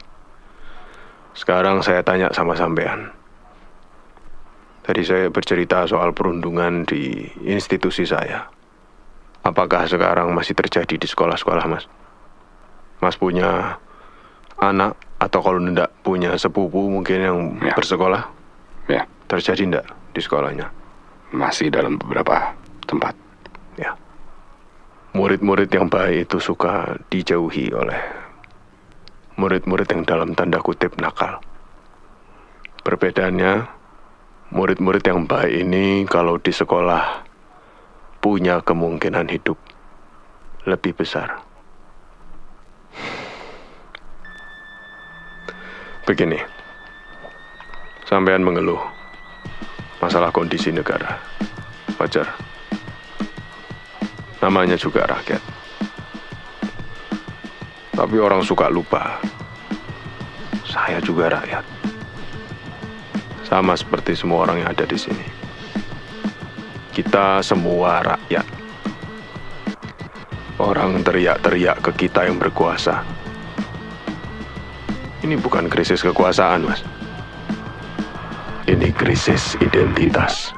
Sekarang saya tanya sama sampean. Tadi saya bercerita soal perundungan di institusi saya. Apakah sekarang masih terjadi di sekolah-sekolah, Mas? Mas punya anak, atau kalau tidak punya sepupu mungkin yang bersekolah? Ya. Terjadi tidak di sekolahnya? Masih dalam beberapa tempat. Ya. Murid-murid yang baik itu suka dijauhi oleh murid-murid yang dalam tanda kutip nakal. Perbedaannya, murid-murid yang baik ini kalau di sekolah punya kemungkinan hidup lebih besar. Begini, sampean mengeluh masalah kondisi negara. Wajar. Namanya juga rakyat. Tapi orang suka lupa. Saya juga rakyat. Sama seperti semua orang yang ada di sini. Kita semua rakyat. Orang teriak-teriak ke kita yang berkuasa. Ini bukan krisis kekuasaan, Mas. Ini krisis identitas.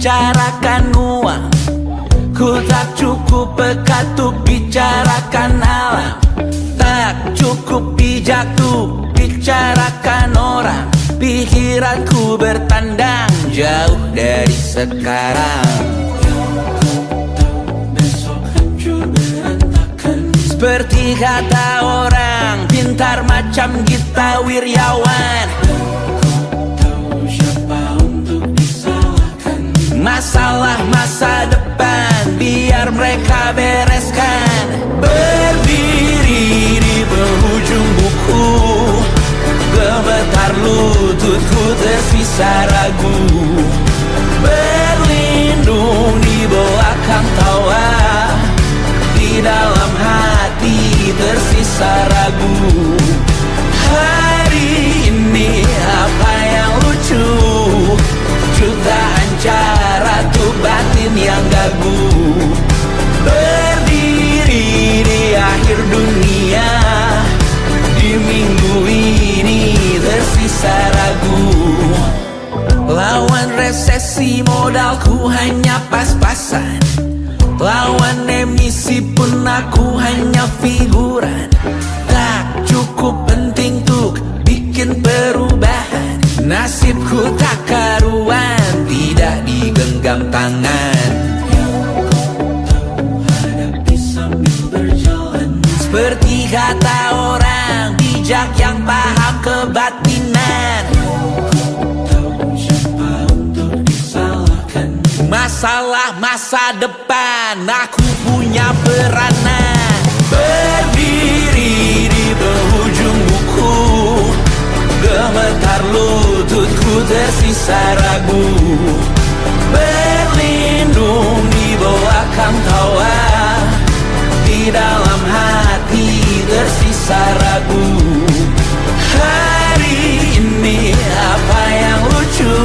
bicarakan uang. Ku tak cukup peka untuk bicarakan alam. Tak cukup bijak untuk bicarakan orang. Pikiranku bertandang jauh dari sekarang. Seperti kata orang pintar macam Gita Wirjawan, masalah masa depan biar mereka bereskan. Berdiri di penghujung buku, gemetar lututku tersisa ragu. Berlindung di belakang tawa, di dalam hati tersisa ragu. Hari ini apa yang lucu? Jutaan cara tuh batin yang gagu. Berdiri di akhir dunia, di minggu ini tersisa ragu. Lawan resesi modalku hanya pas-pasan. Lawan emisi pun aku hanya figuran. Tak cukup penting untuk bikin perubahan. Nasibku tak karuan, tidak digenggam tangan. Seperti kata orang bijak yang paham kebatinan. Masalah masa depan aku punya peranan. Berdiri di penghujung buku, gemetar lututku tersisa ragu. Berlindung di belakang tawa, di dalam hati tersisa ragu. Hari ini apa yang lucu?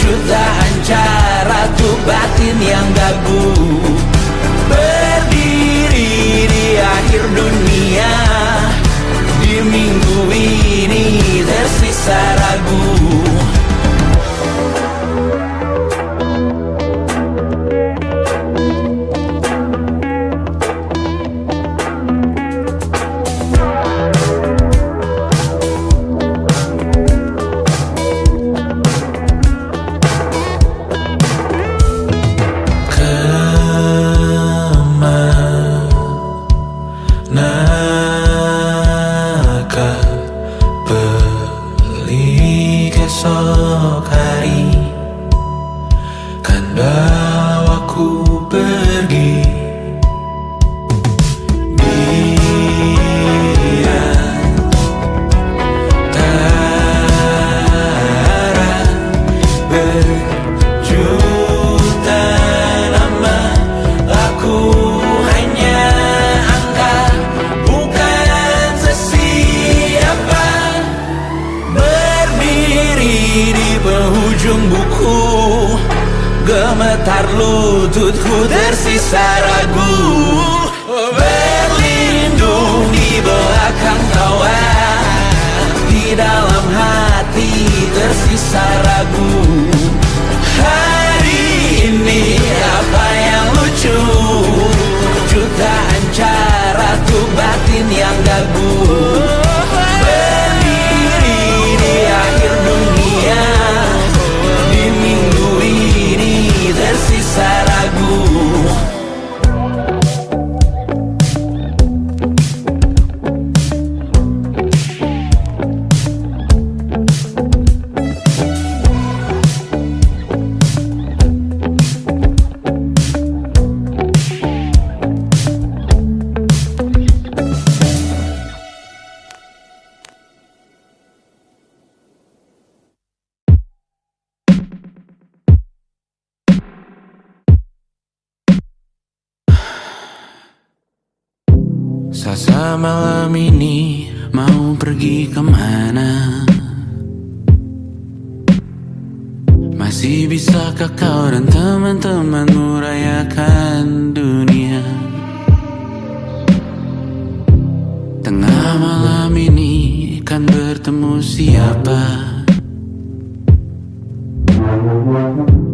Jutaan cara tuh batin yang gagu. Berdiri di akhir dunia, di minggu ini tersisa ragu. Gemetar lututku tersisa ragu. Berlindung di belakang tawa, di dalam hati tersisa ragu. Hari ini apa yang lucu? Jutaan cara tuh batin yang gagu. Berdiri di akhir dunia, di minggu ini tersisa ragu. Sasa malam ini mau pergi kemana? Masih bisakah kau dan teman-temanmu rayakan dunia? Tengah malam ini kan bertemu siapa?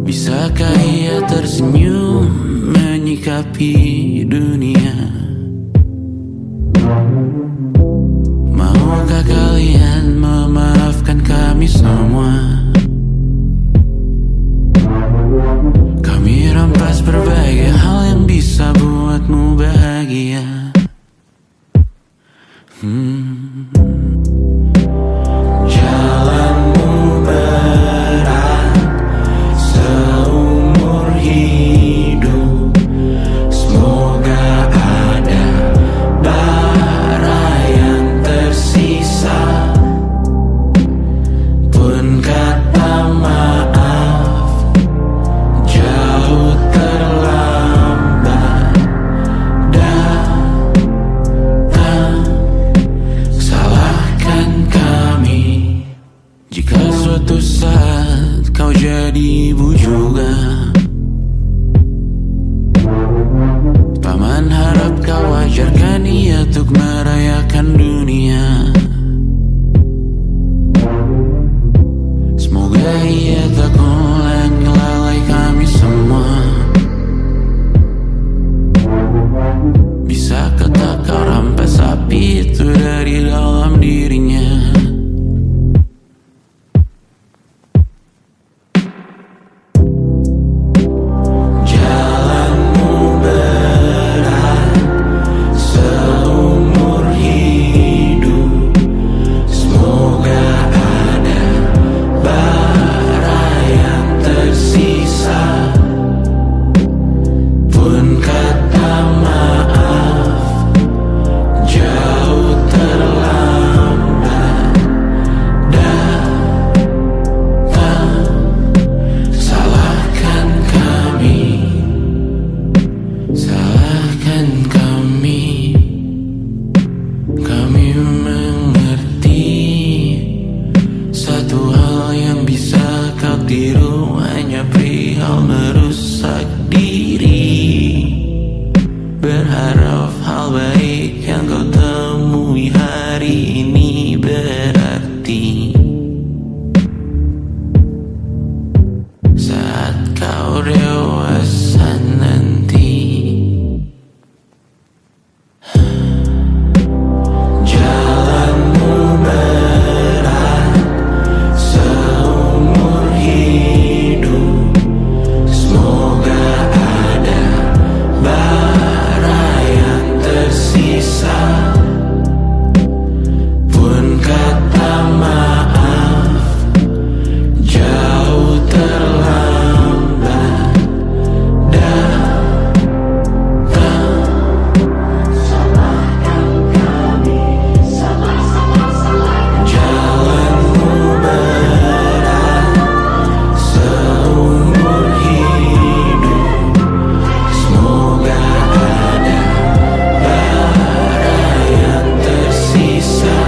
Bisa sikapi dunia? Maukah kalian memaafkan kami semua? Kami rampas berbagai hal yang bisa buatmu bahagia. Jalanmu berat seumur hidup, semoga ada bara yang tersisa. Pun kata maaf jauh terlambat datang. Salahkan kami jika suatu saat kau jadi ibu juga. Paman harap kau ajarkan ia untuk merayakan dunia. Semoga ia tak ulangi lalai kami semua. Bisakah tak kau rampas api itu dari dalam dirinya? Jalanmu berat seumur hidup, semoga ada bara yang tersisa. Pun kata maaf jauh terlambat datang. Salahkan kami, salahkan kami. Kami mengerti satu hal yang bisa kau tiru hanya perihal merusak diri. Berharap hal baik yang kau temui hari ini berarti saat kau dewasa nanti. Jalanmu berat seumur hidup, semoga ada bara yang tersisa. Pun kata maaf jauh terlambat datang. Salahkan kami, jalanmu berat seumur hidup, semoga ada bara yang tersisa.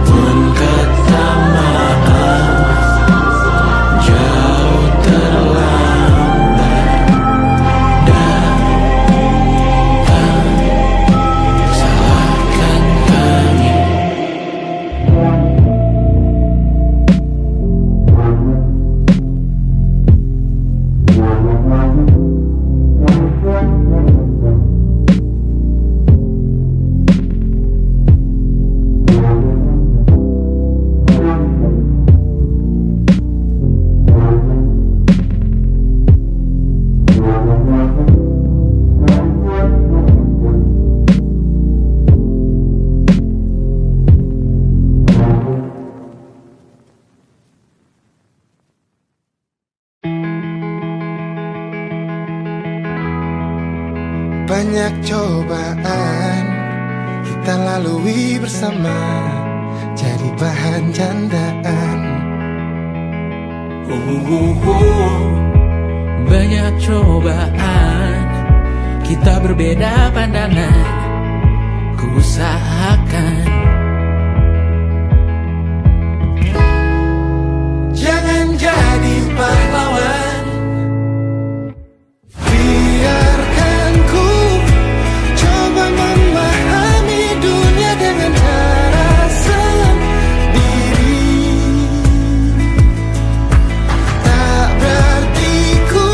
Pun kata maaf jauh terlambat datang. Salahkan kami. Banyak cobaan kita lalui bersama, jadi bahan candaan. Banyak cobaan kita berbeda pandangan. Ku usahakan Jangan jadi pahlawan, biarkan ku coba memahami dunia dengan cara sendiri. Tak berarti ku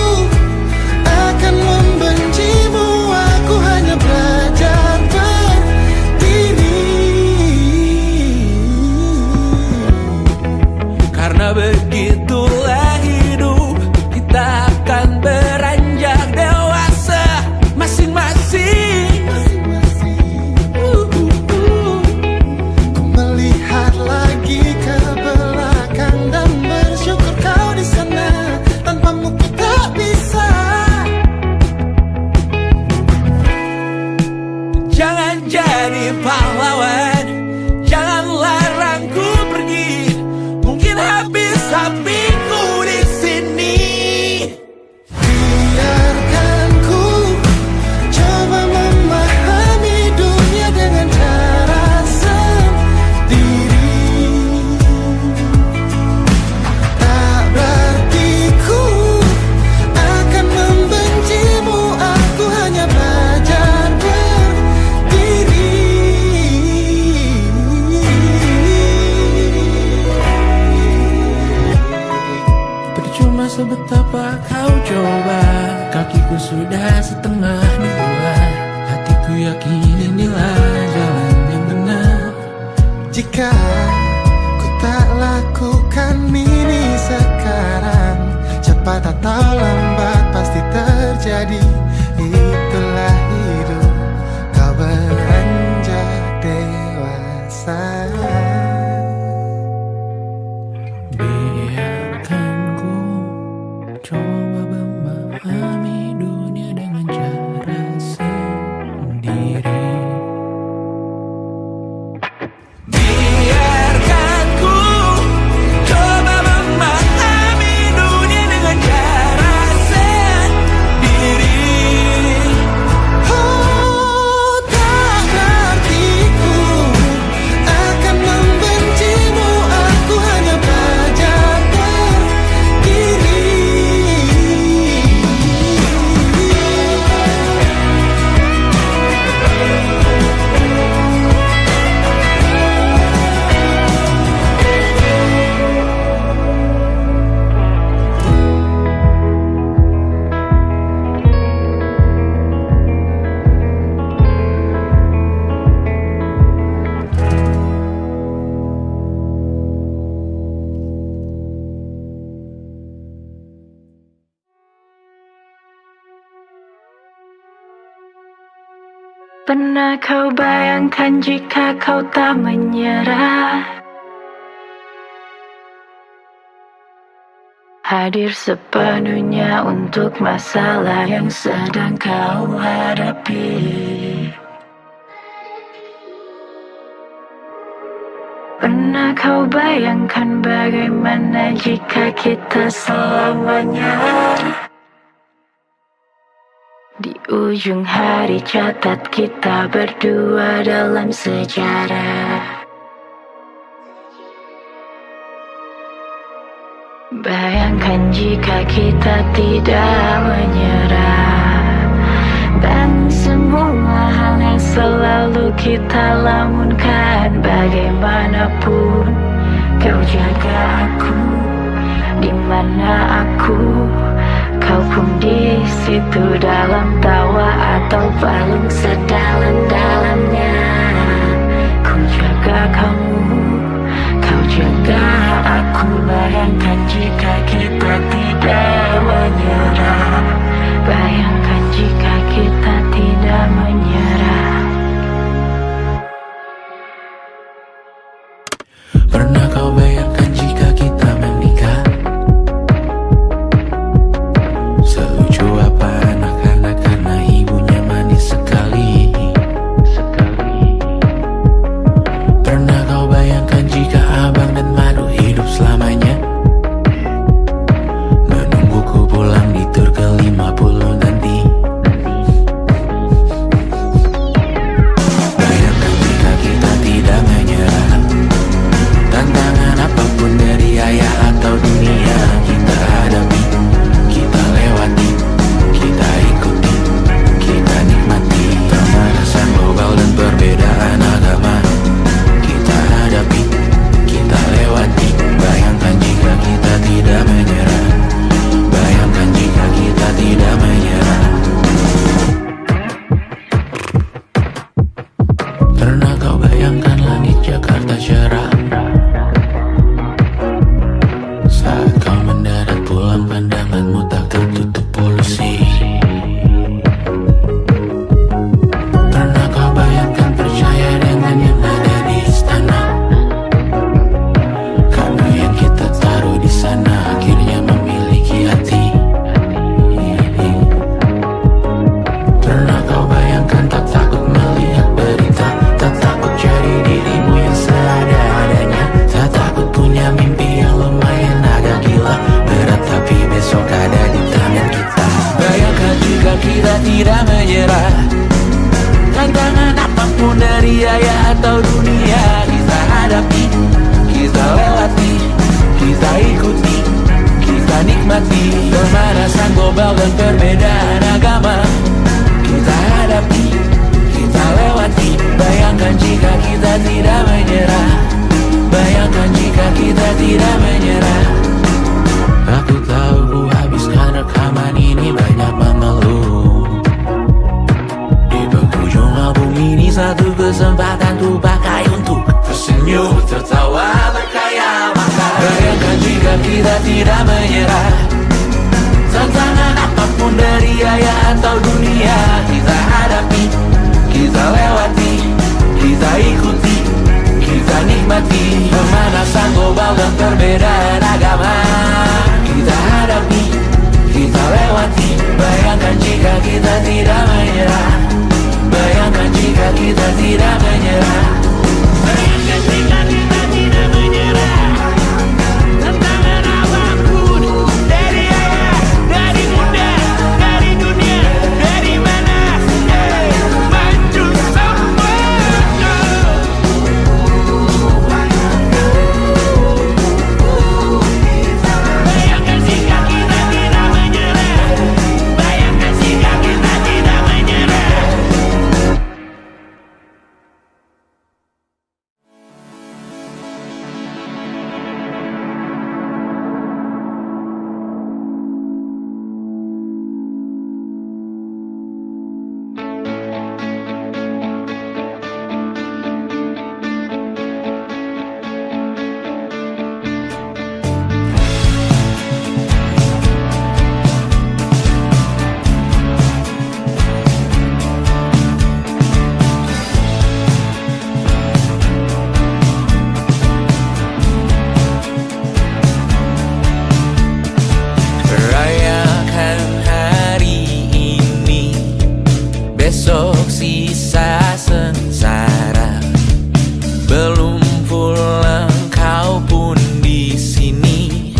ada setengah di luar. Hatiku yakin inilah jalan yang benar. Jika ku tak lakukan ini sekarang, cepat atau lambat pasti terjadi. Itulah hidup, kau beranjak dewasa. Biarkan ku coba memahami dunia dengan cara sendiri. Biarkan ku coba memahami dunia dengan cara sendiri. Oh, tak artiku akan membencimu, aku hanya belajar berdiri. Pernah kau bayangkan jika kau tak menyerah? Hadir sepenuhnya untuk masalah yang sedang kau hadapi. Pernah kau bayangkan bagaimana jika kita selamanya di ujung hari catat kita berdua dalam sejarah. Bayangkan jika kita tidak menyerah, dan semua hal yang selalu kita lamunkan. Bagaimanapun kau jaga aku, di mana aku, kau pun di situ, dalam tawa atau paling sedalam-dalamnya. Ku jaga kamu, kau jaga aku. Bayangkan jika kita tidak menyerah. Bayangkan jika kita tidak menyerah. Pernah kau bayangkan jika kita menikah? Selucu apa anak-anak karena ibunya manis sekali. Pernah kau bayangkan jika abang dan madu hidup selamanya? Menungguku pulang di tur ke-50 nanti. Bayangkan jika kita tidak menyerah. Tantangan apapun dari ayah atau dunia kita hadapi, kita lewati, kita ikuti, kita nikmati. Pemanasan global dan perbedaan agama kita hadapi, kita lewati. Bayangkan jika kita tidak menyerah. Bayangkan jika kita tidak menyerah. Pernah kau bayangkan langit Jakarta cerah? Saat kau mendarat pulang pandanganmu tak tertutup polusi. Pernah kau bayangkan percaya dengan yang ada di istana? Karena yang kita taruh di sana akhirnya memiliki hati. Pernah kau bayangkan tak takut melihat berita, tak takut jadi dirimu yang seada-adanya, tak takut punya mimpi yang lumayan agak gila, berat tapi besok ada di tangan kita. Bayangkan jika kita tidak menyerah. Tantangan apapun dari ayah atau dunia kita hadapi, kita lewati, kita ikuti, kita nikmati. Pemanasan global dan perbedaan agama kita hadapi, kita lewati. Bayangkan jika kita tidak menyerah. Bayangkan jika kita tidak menyerah. Aku tahu ku habiskan rekaman ini banyak mengeluh. kesempatan tuh pakai untuk tersenyum, tertawa, berkaya maka. Bayangkan jika kita tidak menyerah, tantangan apapun dari ayah atau dunia, kita hadapi, kita lewati, kita ikuti, kita nikmati pemanasan global dan perbedaan agama. Kita hadapi, kita lewati. Bayangkan jika kita tidak menyerah, bayangkan jika kita tidak menyerah, bayangkan jika kita tidak menyerah. Tantangan apapun dari ayah, dari bunda, dari dunia, dari mana, maju semua. Bayangkan jika kita tidak menyerah, bayangkan jika kita tidak menyerah. Rayakan hari ini, besok sisa sengsara. Belum pulang kau pun di sini,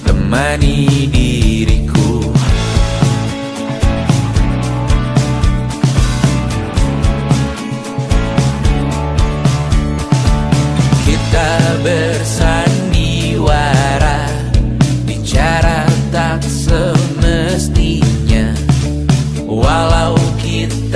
temani diriku. Kita bersandiwara, bicara tak semestinya, walau kita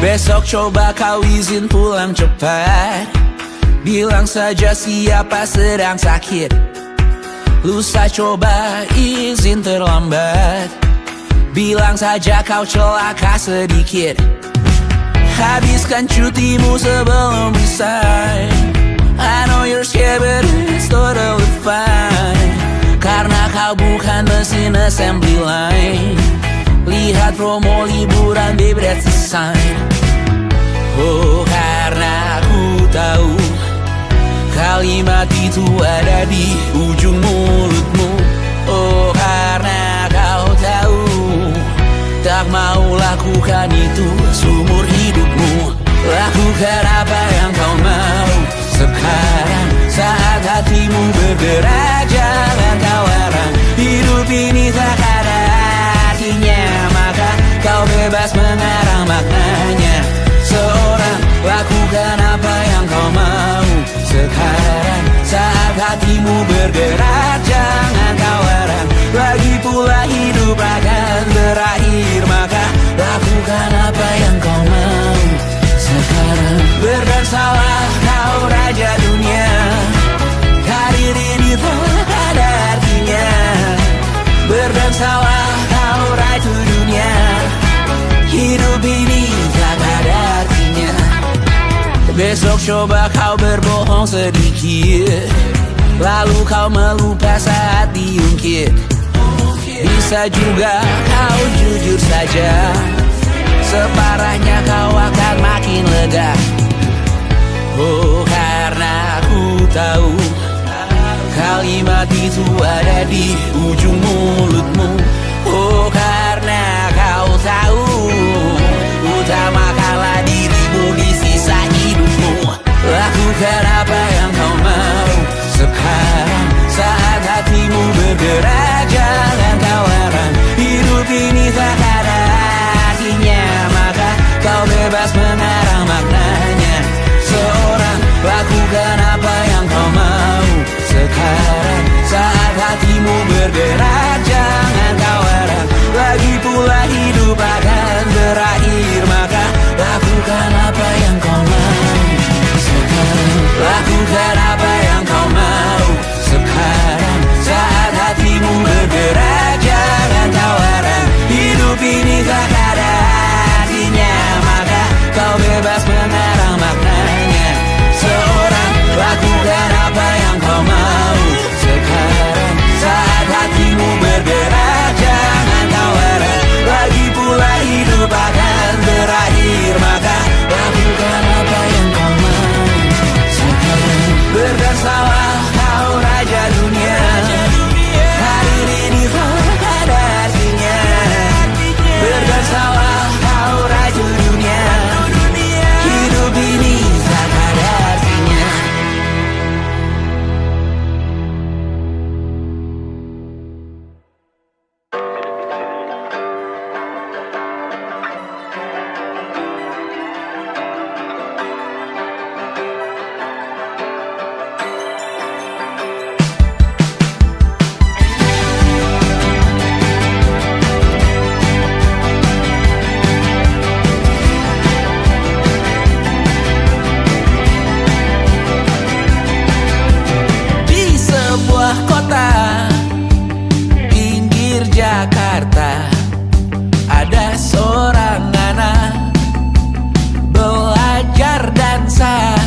Besok coba kau izin pulang cepat. Bilang saja siapa sedang sakit. Lusa coba izin terlambat. Bilang saja kau celaka sedikit. Habiskan cutimu sebelum resign. I know you're scared but it's totally fine. Karena kau bukan mesin assembly line. Lihat promo liburan babe, that's a sign. Oh, karena aku tahu kalimat itu ada di ujung mulutmu. Oh, karena kau tahu tak mau lakukan itu seumur hidupmu. Lakukan apa yang kau mau sekarang saat hatimu bergerak. Jangan kau larang, hidup ini tak ada artinya, maka kau bebas mengarang maknanya. Seorang lakukan apa yang kau mau sekarang saat hatimu bergerak. Jangan kau larang, lagi pula hidup akan berakhir, maka lakukan apa yang kau mau sekarang. Berdansalah kau raja dunia, karir ini tak ada artinya. Berdansalah kau ratu dunia, hidup ini tak ada artinya. Besok coba kau berbohong sedikit, lalu kau melupa saat diungkit. Bisa juga kau jujur saja, separahnya kau akan makin lega. Oh, karena aku tahu kalimat itu ada di ujung mulutmu. Oh, karena kau tahu utamakanlah dirimu di sisa hidupmu. Lakukan apa yang kau mau sekarang saat hatimu bergerak. Jangan kau larang, hidup ini tak ada artinya, maka kau bebas mengarang maknanya. Seorang lakukan apa yang kau mau sekarang saat hatimu bergerak. Jangan kau larang, lagi pula hidup akan berakhir, maka lakukan apa yang kau mau sekarang. Lakukan apa yang kau mau sekarang saat hatimu bergerak. Jangan kau larang, hidup ini tak ada artinya, maka kau bebas mengarang maknanya. Seorang lakukan apa yang kau mau sekarang saat hatimu bergerak. Jangan kau larang, lagi pula hidup akan berakhir, maka lakukan apa yang kau mau sekarang. Berdansalah kau raja dunia, karir ini tak ada artinya. Berdansalah kau raja dunia, hidup ini tak ada artinya. Di sebuah kota pinggir Jakarta ada seorang anak belajar dansa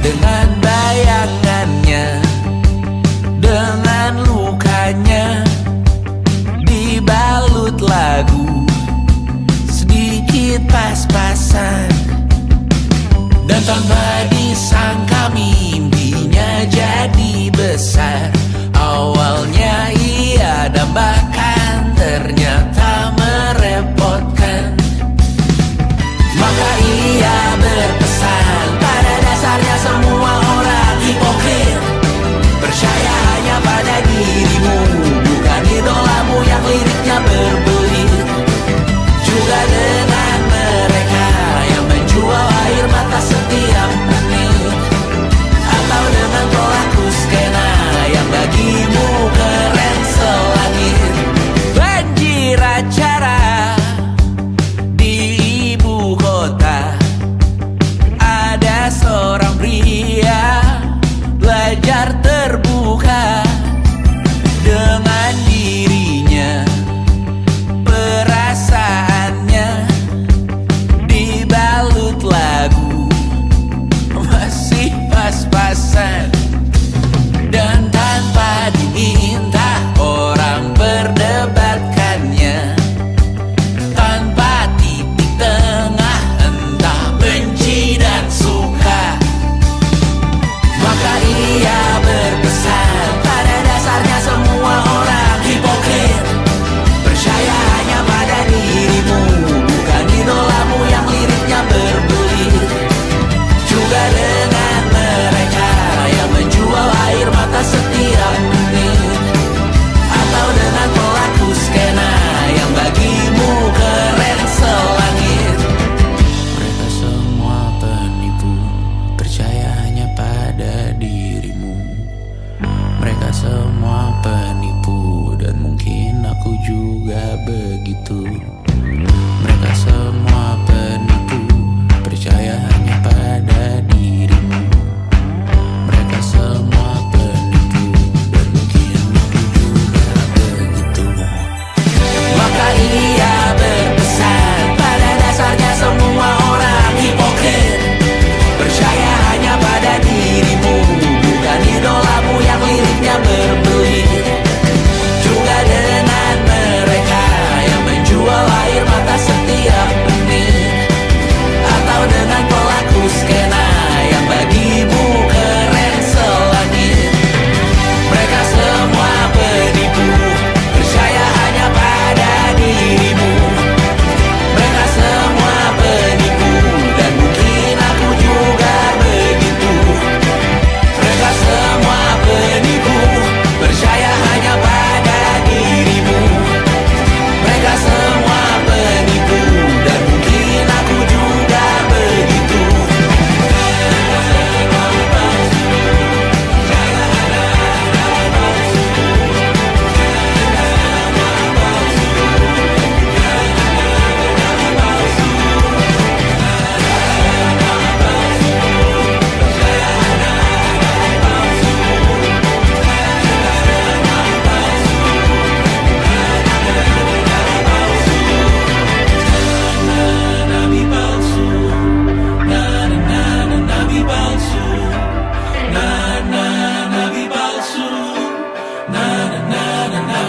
dengan bayangannya, dengan lukanya dibalut lagu sedikit pas-pasan. Dan tanpa disangka mimpinya jadi besar. Awalnya ia dambakan, ternyata merepotkan. Maka ia berpesan, pada dasarnya semua orang hipokrit. Percaya hanya pada dirimu, bukan idolamu yang liriknya berbelit. Juga dengan mereka yang menjual air mata setiap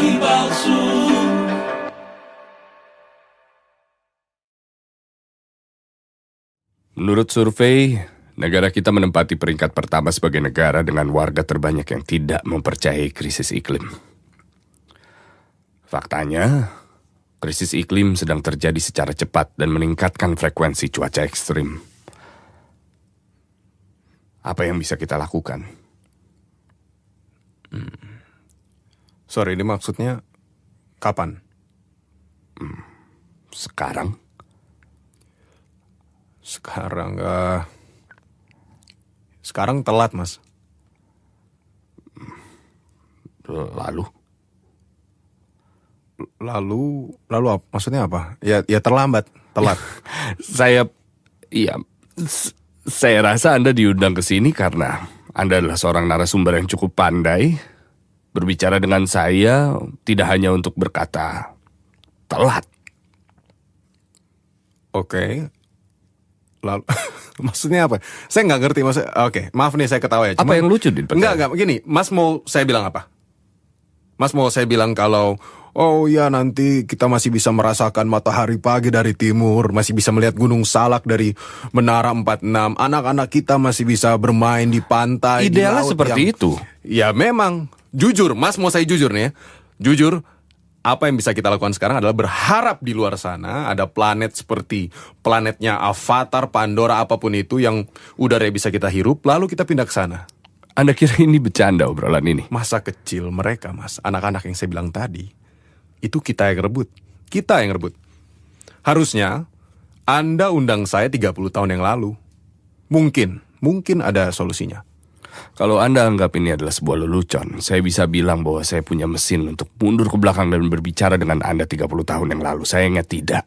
lagi palsu. Menurut survei, negara kita menempati peringkat pertama sebagai negara dengan warga terbanyak yang tidak mempercayai krisis iklim. Faktanya, krisis iklim sedang terjadi secara cepat dan meningkatkan frekuensi cuaca ekstrim. Apa yang bisa kita lakukan? Sorry, ini maksudnya kapan? Sekarang? Sekarang telat, Mas. Lalu apa? Maksudnya apa? Ya terlambat, telat. Saya rasa Anda diundang ke sini karena Anda adalah seorang narasumber yang cukup pandai. Berbicara dengan saya tidak hanya untuk berkata telat. Oke. Lalu maksudnya apa? Saya nggak ngerti maksudnya. Oke, maaf nih saya ketawa ya. Apa yang lucu, Din? Enggak, begini. Mas mau saya bilang apa? Mas mau saya bilang kalau oh ya nanti kita masih bisa merasakan matahari pagi dari timur, masih bisa melihat Gunung Salak dari Menara 46, anak-anak kita masih bisa bermain di pantai. Idealnya di laut seperti itu. Ya memang, jujur, Mas mau saya jujur nih ya. Jujur, apa yang bisa kita lakukan sekarang adalah berharap di luar sana ada planet seperti planetnya Avatar, Pandora, apapun itu yang udara bisa kita hirup, lalu kita pindah ke sana. Anda kira ini bercanda obrolan ini? Masa kecil mereka, Mas, anak-anak yang saya bilang tadi, itu kita yang rebut. Kita yang rebut. Harusnya Anda undang saya 30 tahun yang lalu. Mungkin ada solusinya. Kalau Anda anggap ini adalah sebuah lelucon, saya bisa bilang bahwa saya punya mesin untuk mundur ke belakang dan berbicara dengan Anda 30 tahun yang lalu. Sayangnya tidak.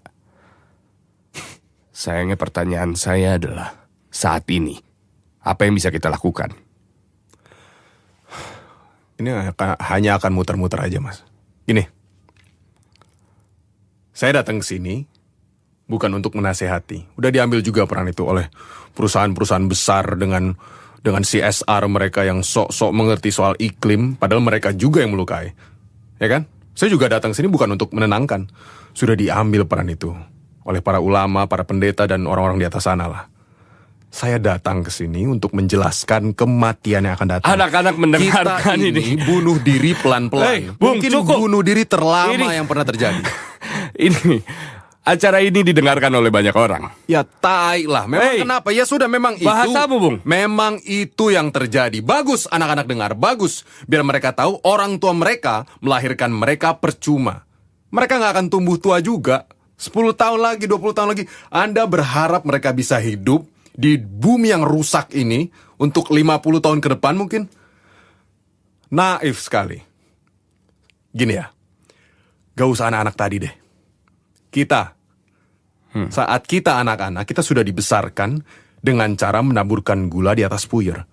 Sayangnya pertanyaan saya adalah, saat ini, apa yang bisa kita lakukan? Ini hanya akan muter-muter aja, Mas. Gini, saya datang ke sini bukan untuk menasehati. Udah diambil juga peran itu oleh perusahaan-perusahaan besar dengan CSR mereka yang sok-sok mengerti soal iklim, padahal mereka juga yang melukai. Ya kan? Saya juga datang sini bukan untuk menenangkan. Sudah diambil peran itu oleh para ulama, para pendeta, dan orang-orang di atas sana lah. Saya datang ke sini untuk menjelaskan kematian yang akan datang. Anak-anak mendengarkan kita ini bunuh diri pelan-pelan. Mungkin bunuh diri terlama yang pernah terjadi. Acara ini didengarkan oleh banyak orang. Ya tai lah, memang kenapa? Ya sudah, memang itu. Bahasamu, Bung. Memang itu yang terjadi. Bagus anak-anak dengar, bagus. Biar mereka tahu orang tua mereka melahirkan mereka percuma. Mereka gak akan tumbuh tua juga. 10 tahun lagi, 20 tahun lagi. Anda berharap mereka bisa hidup di bumi yang rusak ini untuk 50 tahun ke depan mungkin? Naif sekali. Gini ya, gak usah anak-anak tadi deh. Saat kita anak-anak, kita sudah dibesarkan dengan cara menaburkan gula di atas puyer.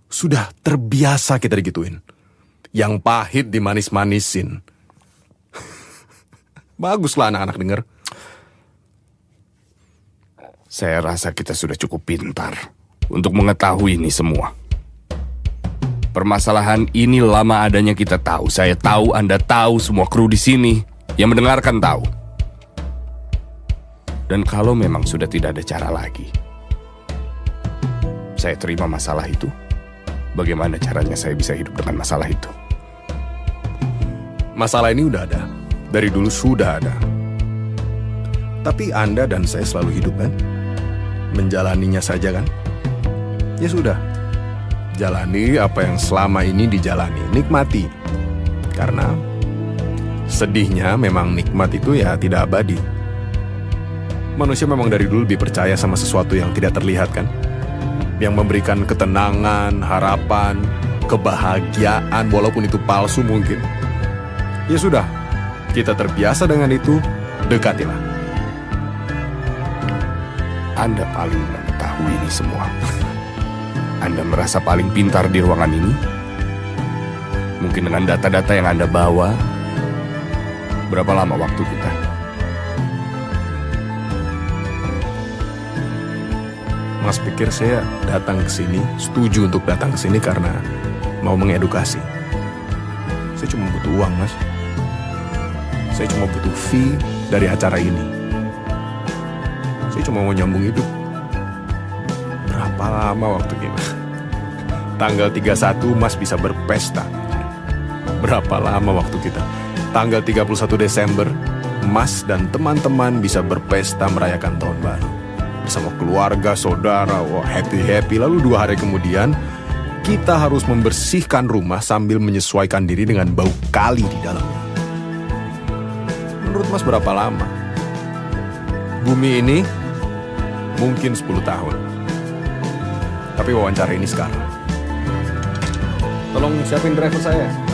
Sudah terbiasa kita digituin. Yang pahit dimanis-manisin. Baguslah anak-anak denger. Saya rasa kita sudah cukup pintar untuk mengetahui ini semua. Permasalahan ini lama adanya kita tahu. Saya tahu, Anda tahu, semua kru di sini yang mendengarkan tahu. Dan kalau memang sudah tidak ada cara lagi, saya terima masalah itu. Bagaimana caranya saya bisa hidup dengan masalah itu? Masalah ini udah ada. Dari dulu sudah ada. Tapi Anda dan saya selalu hidup kan? Menjalaninya saja kan? Ya sudah. Jalani apa yang selama ini dijalani. Nikmati. Karena sedihnya memang nikmat itu ya tidak abadi. Manusia memang dari dulu lebih percaya sama sesuatu yang tidak terlihat kan? Yang memberikan ketenangan, harapan, kebahagiaan, walaupun itu palsu mungkin. Ya sudah, kita terbiasa dengan itu, dekatilah. Anda paling mengetahui ini semua. Anda merasa paling pintar di ruangan ini? Mungkin dengan data-data yang Anda bawa. Berapa lama waktu kita? Mas pikir saya datang ke sini, setuju untuk datang ke sini karena mau mengedukasi. Saya cuma butuh uang, Mas. Saya cuma butuh fee dari acara ini. Saya cuma mau nyambung hidup. Berapa lama waktu kita? Tanggal 31 Mas bisa berpesta. Berapa lama waktu kita? Tanggal 31 Desember, Mas dan teman-teman bisa berpesta merayakan tahun baru. Bersama keluarga, saudara, wah happy-happy. Lalu 2 hari kemudian, kita harus membersihkan rumah sambil menyesuaikan diri dengan bau kali di dalamnya. Menurut Mas berapa lama? Bumi ini mungkin 10 tahun. Tapi wawancara ini sekarang. Tolong siapin driver saya.